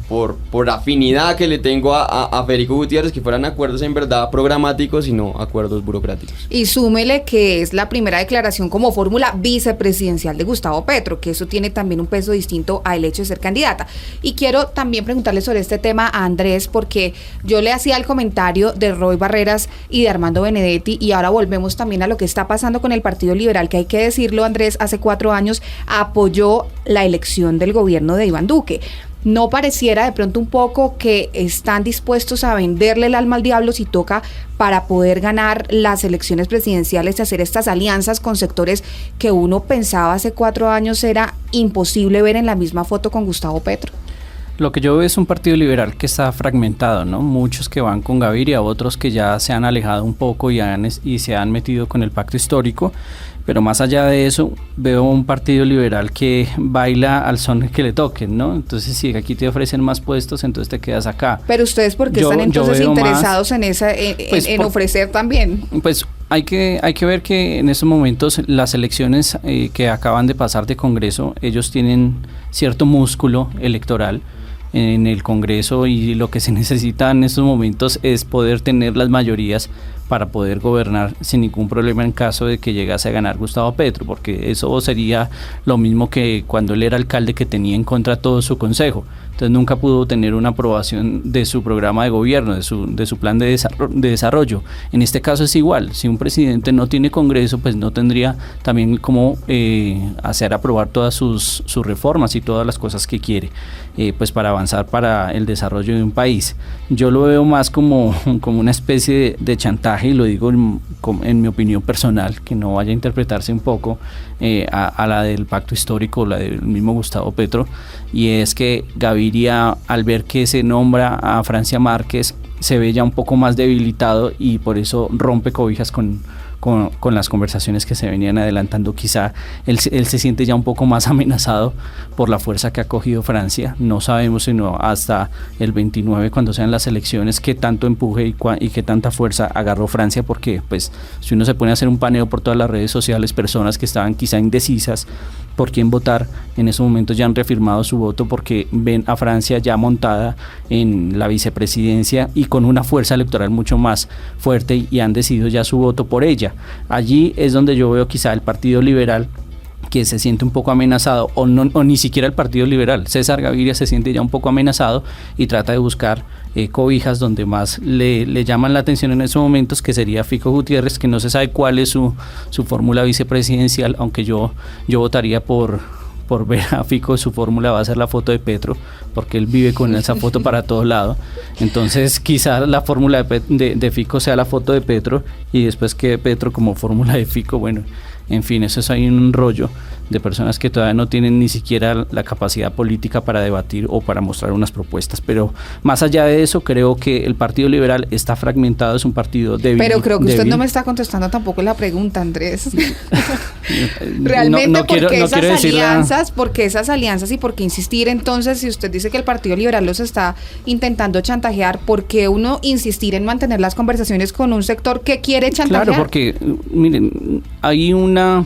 por afinidad que le tengo a Federico Gutiérrez, que fueran acuerdos en verdad programáticos y no acuerdos burocráticos. Y súmele que es la primera declaración como fórmula vicepresidencial de Gustavo Petro, que eso tiene también un peso distinto al hecho de ser candidata. Y quiero también preguntarle sobre este tema a Andrés, porque yo le hacía el comentario de Roy Barreras y de Armando Benedetti, y ahora volvemos también a lo que está pasando con el Partido Liberal, que hay que decirlo, Andrés, hace 4 años apoyó la elección del gobierno de Iván Duque. ¿No pareciera de pronto un poco que están dispuestos a venderle el alma al diablo si toca para poder ganar las elecciones presidenciales y hacer estas alianzas con sectores que uno pensaba hace 4 años era imposible ver en la misma foto con Gustavo Petro? Lo que yo veo es un partido liberal que está fragmentado, ¿no? Muchos que van con Gaviria, otros que ya se han alejado un poco y se han metido con el pacto histórico. Pero más allá de eso, veo un partido liberal que baila al son que le toquen, ¿no? Entonces, si aquí te ofrecen más puestos, entonces te quedas acá. Pero ustedes, ¿por qué están entonces interesados en ofrecer también? Pues hay que ver que en estos momentos las elecciones que acaban de pasar de Congreso, ellos tienen cierto músculo electoral en el Congreso, y lo que se necesita en estos momentos es poder tener las mayorías para poder gobernar sin ningún problema en caso de que llegase a ganar Gustavo Petro, porque eso sería lo mismo que cuando él era alcalde, que tenía en contra todo su consejo. Entonces nunca pudo tener una aprobación de su programa de gobierno, de su plan de desarrollo. En este caso es igual, si un presidente no tiene Congreso, pues no tendría también cómo hacer aprobar todas sus reformas y todas las cosas que quiere, pues para avanzar para el desarrollo de un país. Yo lo veo más como una especie de chantaje, y lo digo en mi opinión personal, que no vaya a interpretarse un poco a la del pacto histórico, la del mismo Gustavo Petro, y es que Gaviria, al ver que se nombra a Francia Márquez, se ve ya un poco más debilitado y por eso rompe cobijas con las conversaciones que se venían adelantando. Quizá él se siente ya un poco más amenazado por la fuerza que ha cogido Francia. No sabemos sino hasta el 29, cuando sean las elecciones, qué tanto empuje y qué tanta fuerza agarró Francia, porque pues si uno se pone a hacer un paneo por todas las redes sociales, personas que estaban quizá indecisas por quién votar, en esos momentos ya han reafirmado su voto porque ven a Francia ya montada en la vicepresidencia y con una fuerza electoral mucho más fuerte, y han decidido ya su voto por ella. Allí es donde yo veo quizá el Partido Liberal que se siente un poco amenazado, o ni siquiera el Partido Liberal. César Gaviria se siente ya un poco amenazado y trata de buscar cobijas donde más le llaman la atención en esos momentos, que sería Fico Gutiérrez, que no se sabe cuál es su fórmula vicepresidencial, aunque yo votaría por por ver a Fico, su fórmula va a ser la foto de Petro, porque él vive con esa foto para todos lados. Entonces quizá la fórmula de Fico sea la foto de Petro y después quede Petro como fórmula de Fico. Bueno, en fin, eso es ahí un rollo de personas que todavía no tienen ni siquiera la capacidad política para debatir o para mostrar unas propuestas. Pero más allá de eso, creo que el Partido Liberal está fragmentado, es un partido débil. Pero creo que usted débil. no me está contestando tampoco la pregunta, Andrés. Realmente, ¿por qué esas alianzas y por qué insistir? Entonces, si usted dice que el Partido Liberal los está intentando chantajear, ¿por qué uno insistir en mantener las conversaciones con un sector que quiere chantajear? Claro, porque miren, hay una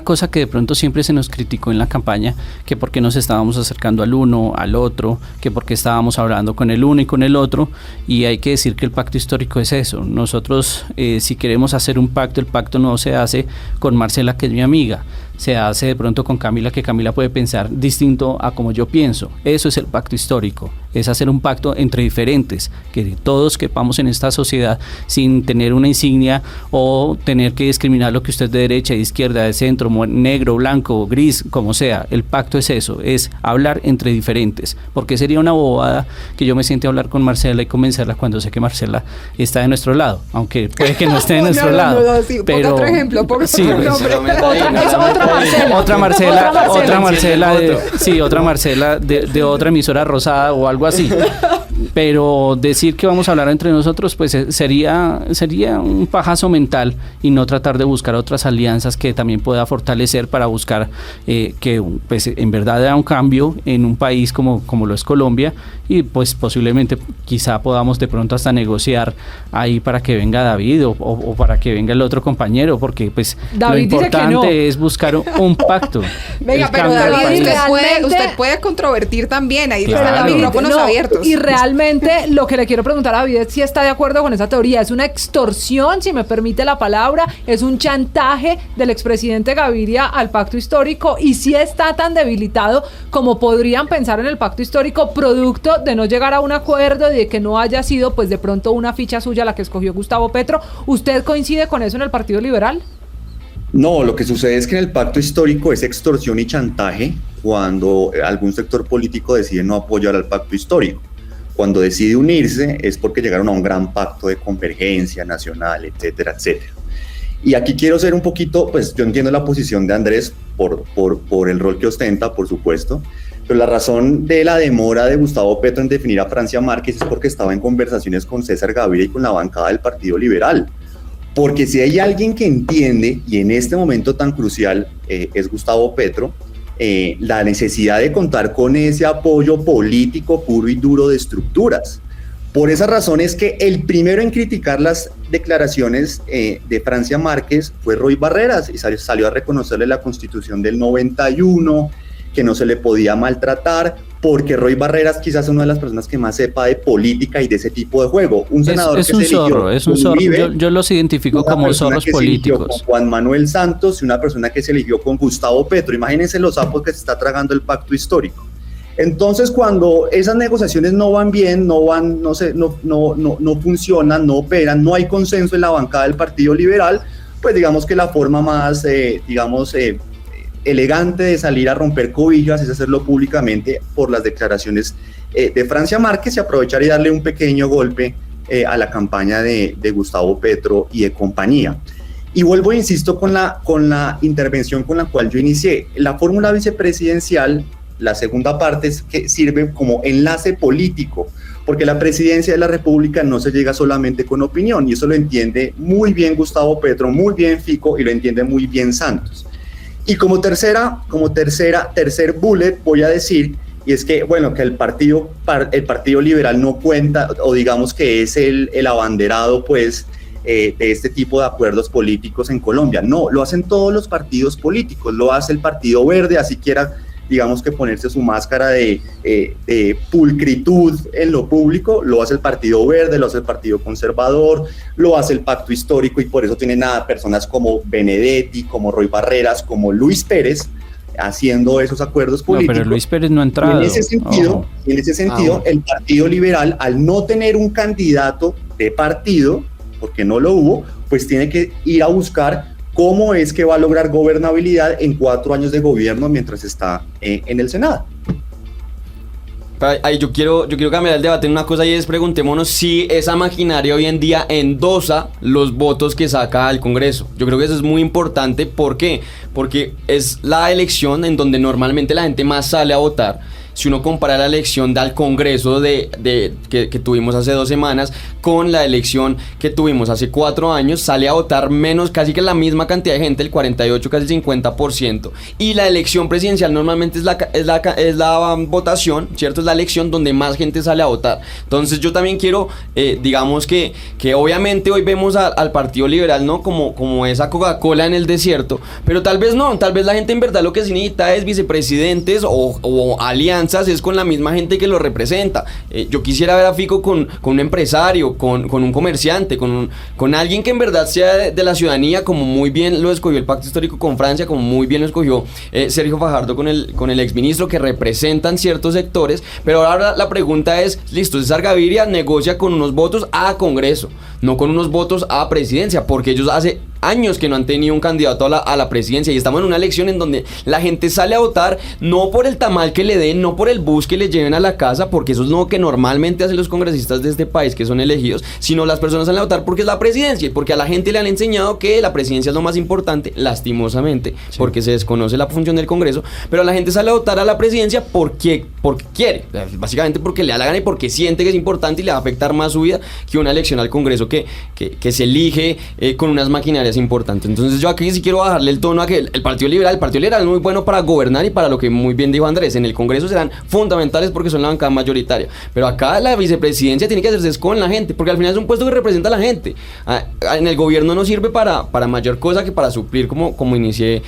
cosa que de pronto siempre se nos criticó en la campaña, que porque nos estábamos acercando al uno, al otro, que porque estábamos hablando con el uno y con el otro, y hay que decir que el pacto histórico es eso. Nosotros, si queremos hacer un pacto, el pacto no se hace con Marcela, que es mi amiga, se hace de pronto con Camila, que Camila puede pensar distinto a como yo pienso. Eso es el pacto histórico, es hacer un pacto entre diferentes, que todos quepamos en esta sociedad sin tener una insignia o tener que discriminar lo que usted de derecha, de izquierda, de centro, negro, blanco, gris, como sea. El pacto es eso, es hablar entre diferentes, porque sería una bobada que yo me siente a hablar con Marcela y convencerla cuando sé que Marcela está de nuestro lado, aunque puede que no esté de nuestro lado. Sí, pero otro ejemplo, otra Marcela de otra emisora rosada o algo así. Pero decir que vamos a hablar entre nosotros, pues sería un pajazo mental, y no tratar de buscar otras alianzas que también pueda fortalecer para buscar que pues en verdad haya un cambio en un país como lo es Colombia, y pues posiblemente quizá podamos de pronto hasta negociar ahí para que venga David o para que venga el otro compañero, porque pues David lo importante es buscar un pacto. Venga, pero David, usted puede controvertir también, ahí Claro. están los micrófonos abiertos. Y realmente lo que le quiero preguntar a David es si está de acuerdo con esa teoría. ¿Es una extorsión, si me permite la palabra? ¿Es un chantaje del expresidente Gaviria al pacto histórico? ¿Y si está tan debilitado como podrían pensar en el pacto histórico, producto de no llegar a un acuerdo y de que no haya sido pues de pronto una ficha suya la que escogió Gustavo Petro? ¿Usted coincide con eso en el Partido Liberal? No, lo que sucede es que en el pacto histórico es extorsión y chantaje cuando algún sector político decide no apoyar al pacto histórico. Cuando decide unirse es porque llegaron a un gran pacto de convergencia nacional, etcétera, etcétera. Y aquí quiero ser un poquito, pues yo entiendo la posición de Andrés por el rol que ostenta, por supuesto, pero la razón de la demora de Gustavo Petro en definir a Francia Márquez es porque estaba en conversaciones con César Gaviria y con la bancada del Partido Liberal. Porque si hay alguien que entiende, y en este momento tan crucial es Gustavo Petro, la necesidad de contar con ese apoyo político puro y duro de estructuras. Por esa razón es que el primero en criticar las declaraciones de Francia Márquez fue Roy Barreras, y salió a reconocerle la Constitución del 91, que no se le podía maltratar, porque Roy Barreras quizás es una de las personas que más sepa de política y de ese tipo de juego. Un senador es un zorro. Yo los identifico como zorros políticos. Con Juan Manuel Santos y una persona que se eligió con Gustavo Petro. Imagínense los sapos que se está tragando el pacto histórico. Entonces, cuando esas negociaciones no van bien, no funcionan, no operan, no hay consenso en la bancada del Partido Liberal, pues digamos que la forma más, elegante de salir a romper cobijas es hacerlo públicamente por las declaraciones de Francia Márquez y aprovechar y darle un pequeño golpe a la campaña de Gustavo Petro y de compañía. Y vuelvo e insisto con la intervención con la cual yo inicié. La fórmula vicepresidencial, la segunda parte, es que sirve como enlace político, porque la presidencia de la República no se llega solamente con opinión, y eso lo entiende muy bien Gustavo Petro, muy bien Fico, y lo entiende muy bien Santos. Y como tercer bullet voy a decir, y es que, bueno, que el Partido Liberal no cuenta, o digamos que es el abanderado, pues, de este tipo de acuerdos políticos en Colombia. No, lo hacen todos los partidos políticos, lo hace el Partido Verde, así quiera, digamos que ponerse su máscara de pulcritud en lo público, lo hace el Partido Verde, lo hace el Partido Conservador, lo hace el Pacto Histórico, y por eso tienen a personas como Benedetti, como Roy Barreras, como Luis Pérez, haciendo esos acuerdos políticos. No, pero Luis Pérez no ha entrado. En ese sentido, el Partido Liberal, al no tener un candidato de partido, porque no lo hubo, pues tiene que ir a buscar cómo es que va a lograr gobernabilidad en 4 años de gobierno mientras está en el Senado. Ahí yo quiero cambiar el debate en una cosa y es preguntémonos si esa maquinaria hoy en día endosa los votos que saca el Congreso. Yo creo que eso es muy importante. ¿Por qué? Porque es la elección en donde normalmente la gente más sale a votar. Si uno compara la elección del Congreso que tuvimos hace 2 semanas con la elección que tuvimos hace 4 años, sale a votar menos, casi que la misma cantidad de gente, el 48, casi el 50%. Y la elección presidencial normalmente es la votación, ¿cierto? Es la elección donde más gente sale a votar. Entonces yo también quiero, digamos que obviamente hoy vemos al Partido Liberal, ¿no? Como esa Coca-Cola en el desierto, pero tal vez no, tal vez la gente en verdad lo que sí necesita es vicepresidentes o alianzas, es con la misma gente que lo representa. Yo quisiera ver a Fico con un empresario, con un comerciante, con alguien que en verdad sea de la ciudadanía, como muy bien lo escogió el Pacto Histórico con Francia, como muy bien lo escogió Sergio Fajardo con el exministro, que representan ciertos sectores. Pero ahora la pregunta es, listo, César Gaviria negocia con unos votos a Congreso, no con unos votos a presidencia, porque ellos hace años que no han tenido un candidato a la presidencia, y estamos en una elección en donde la gente sale a votar no por el tamal que le den, no por el bus que le lleven a la casa, porque eso es lo que normalmente hacen los congresistas de este país que son elegidos, sino las personas salen a votar porque es la presidencia, y porque a la gente le han enseñado que la presidencia es lo más importante, lastimosamente, sí, porque se desconoce la función del Congreso, pero la gente sale a votar a la presidencia porque quiere, básicamente porque le da la gana y porque siente que es importante y le va a afectar más su vida que una elección al Congreso que se elige con unas maquinarias importantes. Entonces yo aquí sí quiero bajarle el tono a que el Partido Liberal es muy bueno para gobernar y para lo que muy bien dijo Andrés, en el Congreso serán fundamentales porque son la bancada mayoritaria, pero acá la vicepresidencia tiene que hacerse con la gente, porque al final es un puesto que representa a la gente. En el gobierno no sirve para mayor cosa que para suplir, como inicié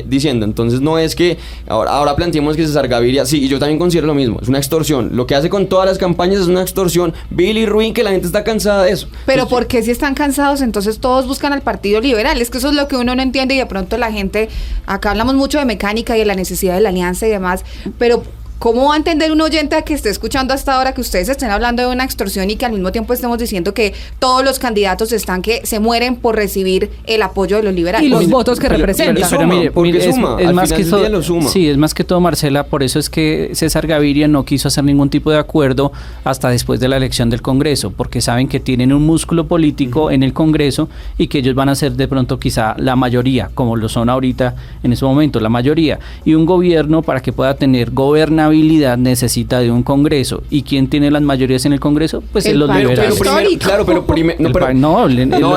diciendo. Entonces no es que ahora planteemos que César Gaviria, sí, y yo también considero lo mismo, es una extorsión, lo que hace con todas las campañas es una extorsión, Billy Ruin, que la gente está cansada de eso. Pero ¿por qué si están cansados entonces todos buscan al Partido Liberal? Es que eso es lo que uno no entiende, y de pronto la gente, acá hablamos mucho de mecánica y de la necesidad de la alianza y demás, pero ¿cómo va a entender un oyente que esté escuchando hasta ahora que ustedes estén hablando de una extorsión y que al mismo tiempo estemos diciendo que todos los candidatos están que se mueren por recibir el apoyo de los liberales? Y los votos que representan. Pero mire, suma, es al más final que del día lo suma. Sí, es más que todo, Marcela, por eso es que César Gaviria no quiso hacer ningún tipo de acuerdo hasta después de la elección del Congreso, porque saben que tienen un músculo político en el Congreso y que ellos van a ser de pronto quizá la mayoría, como lo son ahorita en ese momento, la mayoría. Y un gobierno, para que pueda tener gobernabilidad, necesita de un Congreso. ¿Y quién tiene las mayorías en el Congreso? Pues los liberales. Los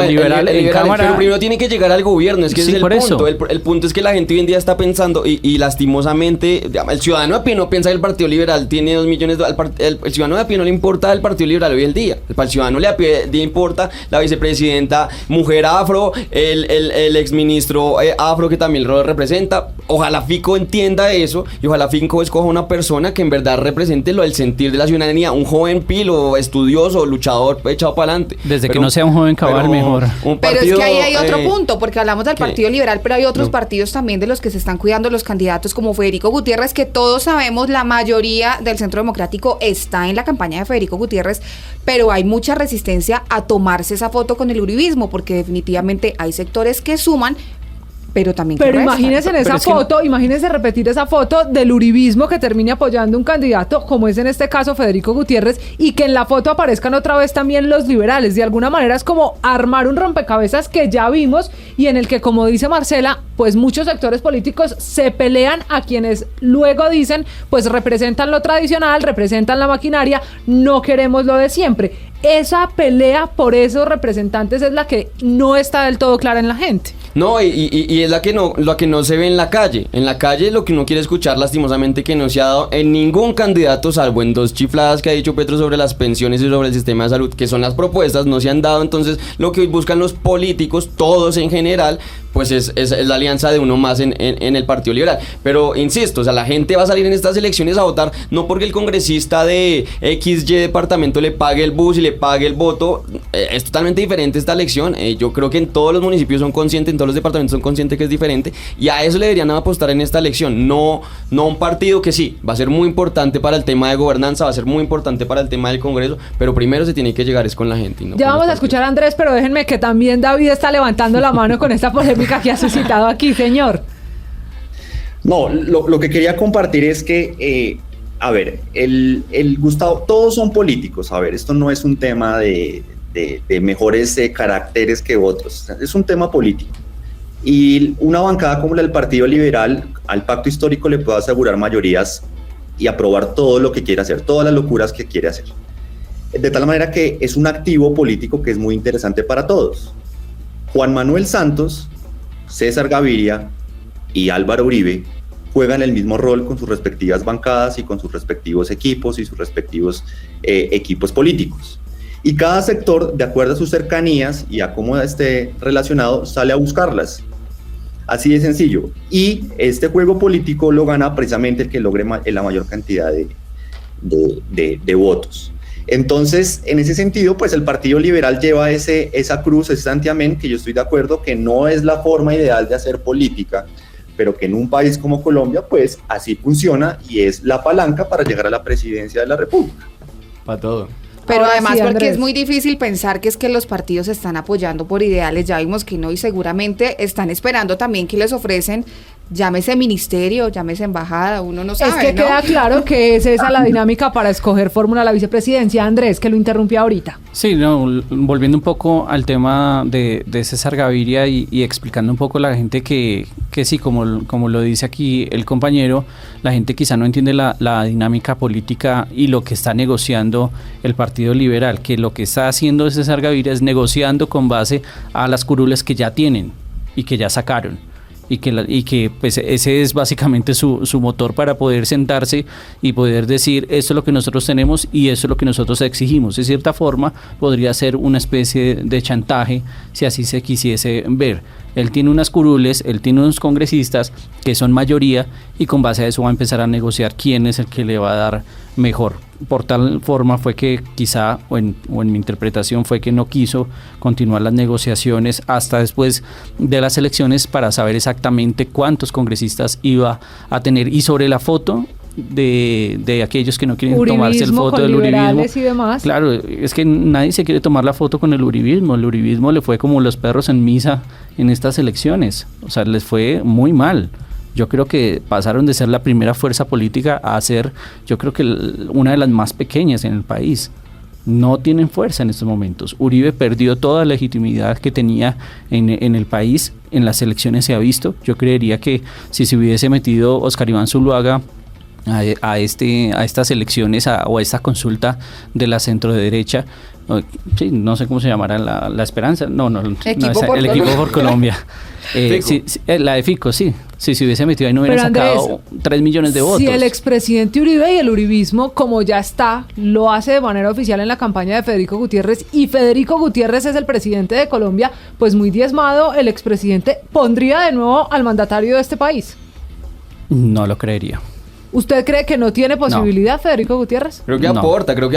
liberales en Cámara. Pero primero tiene que llegar al gobierno, es que ese es el punto. El punto es que la gente hoy en día está pensando, y lastimosamente, el ciudadano de a pie no piensa que el Partido Liberal tiene 2 millones el ciudadano de a pie no le importa el Partido Liberal hoy en día. Al ciudadano de a pie le importa la vicepresidenta mujer afro, el exministro afro que también lo representa. Ojalá Fico entienda eso, y ojalá Fico escoja una persona que en verdad represente el sentir de la ciudadanía, un joven pilo, estudioso, luchador, echado para adelante. Que no sea un joven cabal, mejor. Pero es que ahí hay otro punto, porque hablamos del Partido Liberal, pero hay otros partidos también de los que se están cuidando los candidatos, como Federico Gutiérrez, que todos sabemos, la mayoría del Centro Democrático está en la campaña de Federico Gutiérrez, pero hay mucha resistencia a tomarse esa foto con el uribismo, porque definitivamente hay sectores que suman, pero también pero imagínense en esa foto, imagínense repetir esa foto del uribismo que termine apoyando un candidato, como es en este caso Federico Gutiérrez, y que en la foto aparezcan otra vez también los liberales. De alguna manera es como armar un rompecabezas que ya vimos y en el que, como dice Marcela, pues muchos sectores políticos se pelean a quienes luego dicen, pues representan lo tradicional, representan la maquinaria, no queremos lo de siempre. Esa pelea por esos representantes es la que no está del todo clara en la gente. No, y es la que no se ve en la calle. En la calle lo que uno quiere escuchar, lastimosamente, que no se ha dado en ningún candidato, salvo en 2 chifladas que ha dicho Petro sobre las pensiones y sobre el sistema de salud, que son las propuestas, no se han dado. Entonces, lo que hoy buscan los políticos, todos en general, pues es la alianza de uno más en el Partido Liberal. Pero insisto, o sea, la gente va a salir en estas elecciones a votar no porque el congresista de XY departamento le pague el bus y le pague el voto. Es totalmente diferente esta elección. Yo creo que en todos los municipios son conscientes, en todos los departamentos son conscientes que es diferente, y a eso le deberían apostar en esta elección. No un partido que sí, va a ser muy importante para el tema de gobernanza, va a ser muy importante para el tema del Congreso, pero primero se tiene que llegar es con la gente. Y no ya vamos a escuchar a Andrés, pero déjenme que también David está levantando la mano con esta polémica polémica que ha suscitado aquí, señor. No, lo que quería compartir es que, a ver, Gustavo, todos son políticos, a ver, esto no es un tema de mejores caracteres que otros, es un tema político. Y una bancada como la del Partido Liberal, al pacto histórico le puede asegurar mayorías y aprobar todo lo que quiere hacer, todas las locuras que quiere hacer. De tal manera que es un activo político que es muy interesante para todos. Juan Manuel Santos, César Gaviria y Álvaro Uribe juegan el mismo rol con sus respectivas bancadas y con sus respectivos equipos y sus respectivos equipos políticos. Y cada sector, de acuerdo a sus cercanías y a cómo esté relacionado, sale a buscarlas. Así de sencillo. Y este juego político lo gana precisamente el que logre la mayor cantidad de votos. Entonces, en ese sentido, pues el Partido Liberal lleva esa cruz, ese santiamén, que yo estoy de acuerdo que no es la forma ideal de hacer política, pero que en un país como Colombia, pues así funciona y es la palanca para llegar a la presidencia de la República. Para todo. Pero Ahora además sí, porque Andrés. es muy difícil pensar que es que los partidos están apoyando por ideales, ya vimos que no, y seguramente están esperando también que les ofrecen, llámese ministerio, llámese embajada, uno no sabe, Es que ¿no? queda claro que es esa la dinámica para escoger fórmula a la vicepresidencia. Andrés, que lo interrumpió ahorita. Sí, no, volviendo un poco al tema de César Gaviria y explicando un poco a la gente que sí, como lo dice aquí el compañero, la gente quizá no entiende la dinámica política y lo que está negociando el Partido Liberal, que lo que está haciendo César Gaviria es negociando con base a las curules que ya tienen y que ya sacaron. Y que pues ese es básicamente su motor para poder sentarse y poder decir esto es lo que nosotros tenemos y eso es lo que nosotros exigimos. De cierta forma podría ser una especie de chantaje si así se quisiese ver. Él tiene unas curules, él tiene unos congresistas que son mayoría y con base a eso va a empezar a negociar quién es el que le va a dar mejor. Por tal forma fue que quizá, o en mi interpretación fue que no quiso continuar las negociaciones hasta después de las elecciones para saber exactamente cuántos congresistas iba a tener. Y sobre la foto de aquellos que no quieren tomarse el foto del uribismo y demás. Claro, es que nadie se quiere tomar la foto con el uribismo. El uribismo le fue como los perros en misa en estas elecciones, o sea, les fue muy mal. Yo creo que pasaron de ser la primera fuerza política a ser, yo creo que una de las más pequeñas en el país. No tienen fuerza en estos momentos. Uribe perdió toda legitimidad que tenía en el país. En las elecciones se ha visto. Yo creería que si se hubiese metido Oscar Iván Zuluaga a estas elecciones o a esta consulta de la centroderecha, sí, no sé cómo se llamará la Esperanza, el equipo por Colombia. La de Fico, sí. Si se hubiese metido ahí no hubieran sacado 3 millones de votos. Si el expresidente Uribe y el uribismo, como ya está, lo hace de manera oficial en la campaña de Federico Gutiérrez, y Federico Gutiérrez es el presidente de Colombia, pues muy diezmado, el expresidente pondría de nuevo al mandatario de este país. No lo creería. ¿Usted cree que no tiene posibilidad, Federico Gutiérrez? Creo que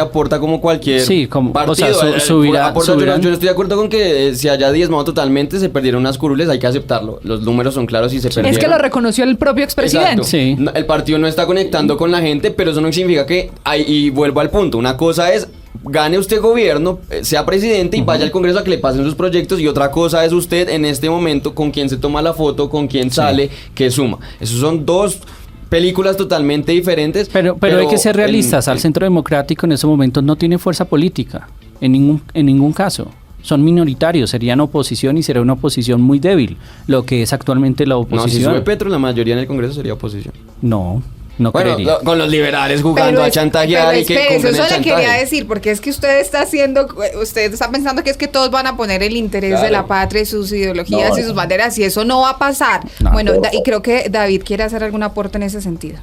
aporta como cualquier partido. O sea, subirá. Yo no estoy de acuerdo con que se haya diezmado totalmente, se perdieron unas curules, hay que aceptarlo. Los números son claros y se perdieron. Es que lo reconoció el propio expresidente. Sí. El partido no está conectando con la gente, pero eso no significa que, y vuelvo al punto, una cosa es gane usted gobierno, sea presidente y vaya al Congreso a que le pasen sus proyectos, y otra cosa es usted en este momento con quién se toma la foto, con quién sale, qué suma. Esos son dos películas totalmente diferentes. Pero hay que ser realistas. Al Centro Democrático en ese momento no tiene fuerza política, en ningún caso. Son minoritarios, serían oposición y será una oposición muy débil, lo que es actualmente la oposición. No, si sube Petro, la mayoría en el Congreso sería oposición. No creería. Con los liberales jugando a chantajear y que eso cumplen el le chantaje. quería decir, porque es que usted está pensando que es que todos van a poner el interés de la patria y sus ideologías y sus banderas, y eso no va a pasar. Y creo que David quiere hacer algún aporte en ese sentido.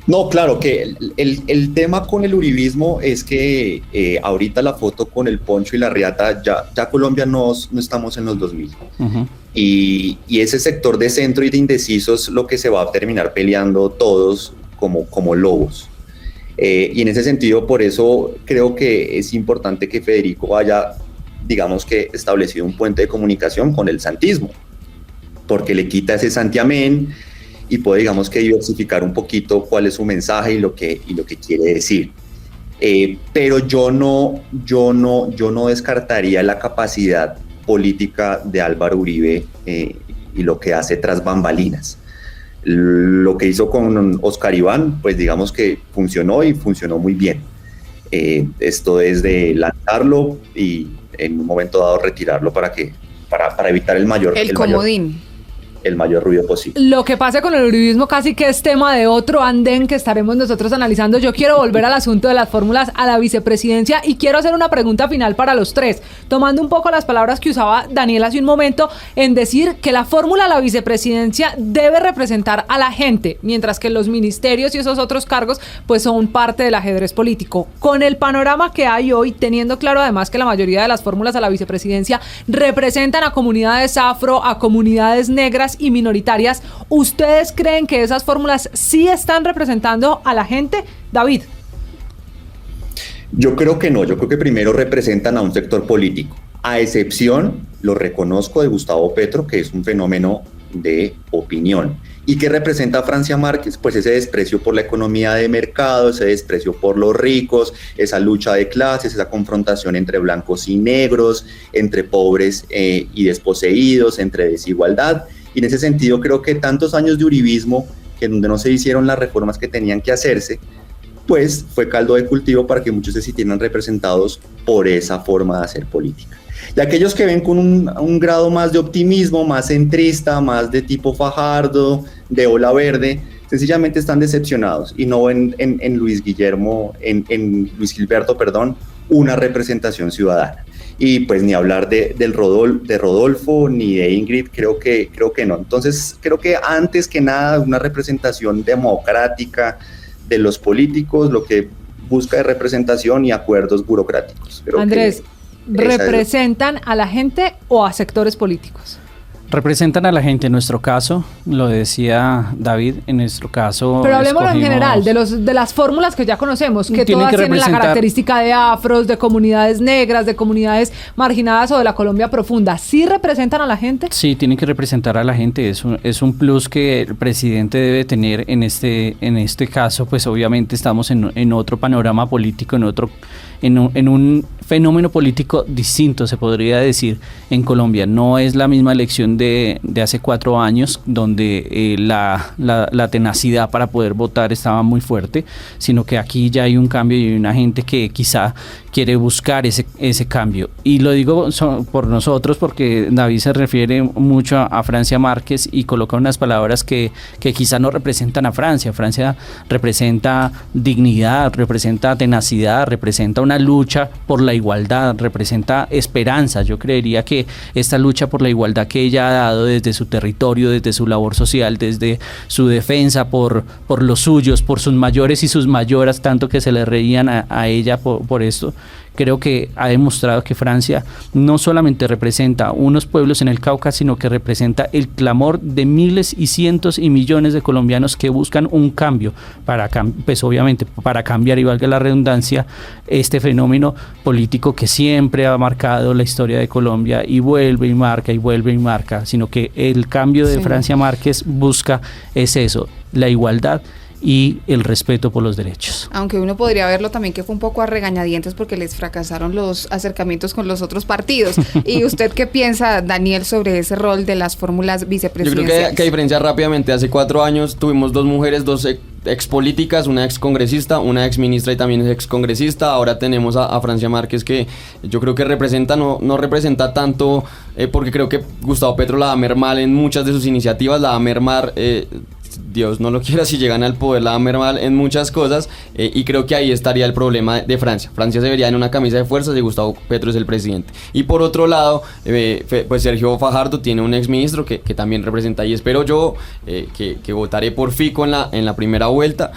No, claro, que el tema con el uribismo es que ahorita la foto con el poncho y la riata, ya Colombia no estamos en los 2000. Uh-huh. Y ese sector de centro y de indecisos lo que se va a terminar peleando todos como lobos. Y en ese sentido, por eso creo que es importante que Federico haya, digamos que, establecido un puente de comunicación con el santismo, porque le quita ese santiamén y puede, digamos, que diversificar un poquito cuál es su mensaje y lo que quiere decir. Pero yo no descartaría la capacidad política de Álvaro Uribe y lo que hace tras bambalinas. Lo que hizo con Oscar Iván, pues digamos que funcionó y funcionó muy bien. Esto es de lanzarlo y en un momento dado retirarlo para evitar el mayor ruido posible. Lo que pasa con el uribismo casi que es tema de otro andén que estaremos nosotros analizando. Yo quiero volver al asunto de las fórmulas a la vicepresidencia y quiero hacer una pregunta final para los tres, tomando un poco las palabras que usaba Daniel hace un momento en decir que la fórmula a la vicepresidencia debe representar a la gente, mientras que los ministerios y esos otros cargos pues son parte del ajedrez político. Con el panorama que hay hoy, teniendo claro además que la mayoría de las fórmulas a la vicepresidencia representan a comunidades afro, a comunidades negras y minoritarias, ¿ustedes creen que esas fórmulas sí están representando a la gente? David. Yo creo que no, yo creo que primero representan a un sector político, a excepción, lo reconozco, de Gustavo Petro, que es un fenómeno de opinión. ¿Y qué representa a Francia Márquez? Pues ese desprecio por la economía de mercado, ese desprecio por los ricos, esa lucha de clases, esa confrontación entre blancos y negros, entre pobres y desposeídos, entre desigualdad. Y en ese sentido creo que tantos años de uribismo, que donde no se hicieron las reformas que tenían que hacerse, pues fue caldo de cultivo para que muchos se sintieran representados por esa forma de hacer política. Y aquellos que ven con un grado más de optimismo, más centrista, más de tipo Fajardo, de ola verde, sencillamente están decepcionados y no ven en Luis Gilberto, una representación ciudadana. Y pues ni hablar de Rodolfo ni de Ingrid, creo que no. Entonces creo que antes que nada una representación democrática de los políticos, lo que busca es representación y acuerdos burocráticos. Andrés, ¿representan a la gente o a sectores políticos? Representan a la gente, en nuestro caso, lo decía David, en nuestro caso... Pero hablemos en general, de las fórmulas que ya conocemos, que todas tienen la característica de afros, de comunidades negras, de comunidades marginadas o de la Colombia profunda. ¿Sí representan a la gente? Sí, tienen que representar a la gente, es un plus que el presidente debe tener en este caso, pues obviamente estamos en otro panorama político, en un fenómeno político distinto, se podría decir, en Colombia. No es la misma elección de hace 4 años, donde la tenacidad para poder votar estaba muy fuerte, sino que aquí ya hay un cambio y hay una gente que quizá quiere buscar ese cambio. Y lo digo por nosotros, porque David se refiere mucho a Francia Márquez y coloca unas palabras que quizá no representan a Francia. Francia representa dignidad, representa tenacidad, representa una lucha por la igualdad, representa esperanza. Yo creería que esta lucha por la igualdad que ella ha dado desde su territorio, desde su labor social, desde su defensa por los suyos, por sus mayores y sus mayoras, tanto que se le reían a ella por esto, creo que ha demostrado que Francia no solamente representa unos pueblos en el Cauca, sino que representa el clamor de miles y cientos y millones de colombianos que buscan un cambio pues obviamente para cambiar, y valga la redundancia, este fenómeno político que siempre ha marcado la historia de Colombia y vuelve y marca, sino que el cambio de Francia Márquez busca es eso, la igualdad y el respeto por los derechos. Aunque uno podría verlo también que fue un poco a regañadientes porque les fracasaron los acercamientos con los otros partidos. ¿Y usted qué piensa, Daniel, sobre ese rol de las fórmulas vicepresidenciales? Yo creo que a diferencia rápidamente, hace 4 años tuvimos 2 mujeres, 2 expolíticas, una excongresista, una exministra y también es excongresista. Ahora tenemos a Francia Márquez, que yo creo que representa, no representa tanto, porque creo que Gustavo Petro la va a mermar en muchas de sus iniciativas, la va a mermar, Dios no lo quiera, si llegan al poder la va a mermar en muchas cosas, y creo que ahí estaría el problema de Francia. Francia se vería en una camisa de fuerzas y Gustavo Petro es el presidente. Y por otro lado, pues Sergio Fajardo tiene un exministro que también representa, y espero yo que votaré por Fico en la primera vuelta,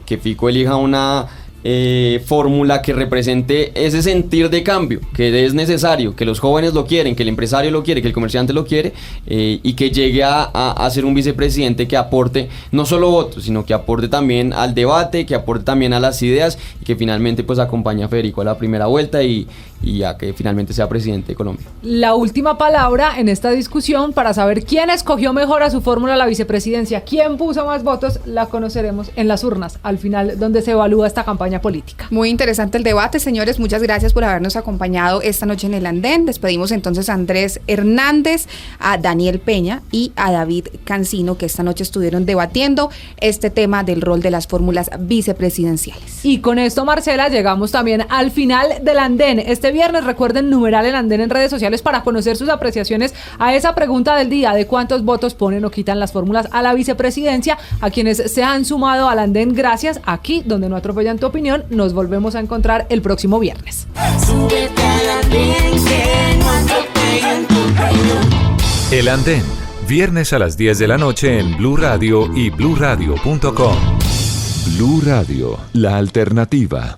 que Fico elija una fórmula que represente ese sentir de cambio que es necesario, que los jóvenes lo quieren, que el empresario lo quiere, que el comerciante lo quiere, y que llegue a ser un vicepresidente que aporte no solo votos, sino que aporte también al debate, que aporte también a las ideas, y que finalmente pues acompañe a Federico a la primera vuelta y a que finalmente sea presidente de Colombia. La última palabra en esta discusión para saber quién escogió mejor a su fórmula a la vicepresidencia, quién puso más votos, la conoceremos en las urnas al final, donde se evalúa esta campaña campaña política. Muy interesante el debate, señores. Muchas gracias por habernos acompañado esta noche en el andén. Despedimos entonces a Andrés Hernández, a Daniel Peña y a David Cancino, que esta noche estuvieron debatiendo este tema del rol de las fórmulas vicepresidenciales. Y con esto, Marcela, llegamos también al final del andén. Este viernes recuerden numerar el andén en redes sociales para conocer sus apreciaciones a esa pregunta del día de cuántos votos ponen o quitan las fórmulas a la vicepresidencia. A quienes se han sumado al andén, gracias. Aquí, donde no atropellan tu opinión, nos volvemos a encontrar el próximo viernes. Súbete al andén que no atropellen tu opinión. El Andén, viernes a las 10 de la noche en Blue Radio y bluradio.com. Blue Radio, la alternativa.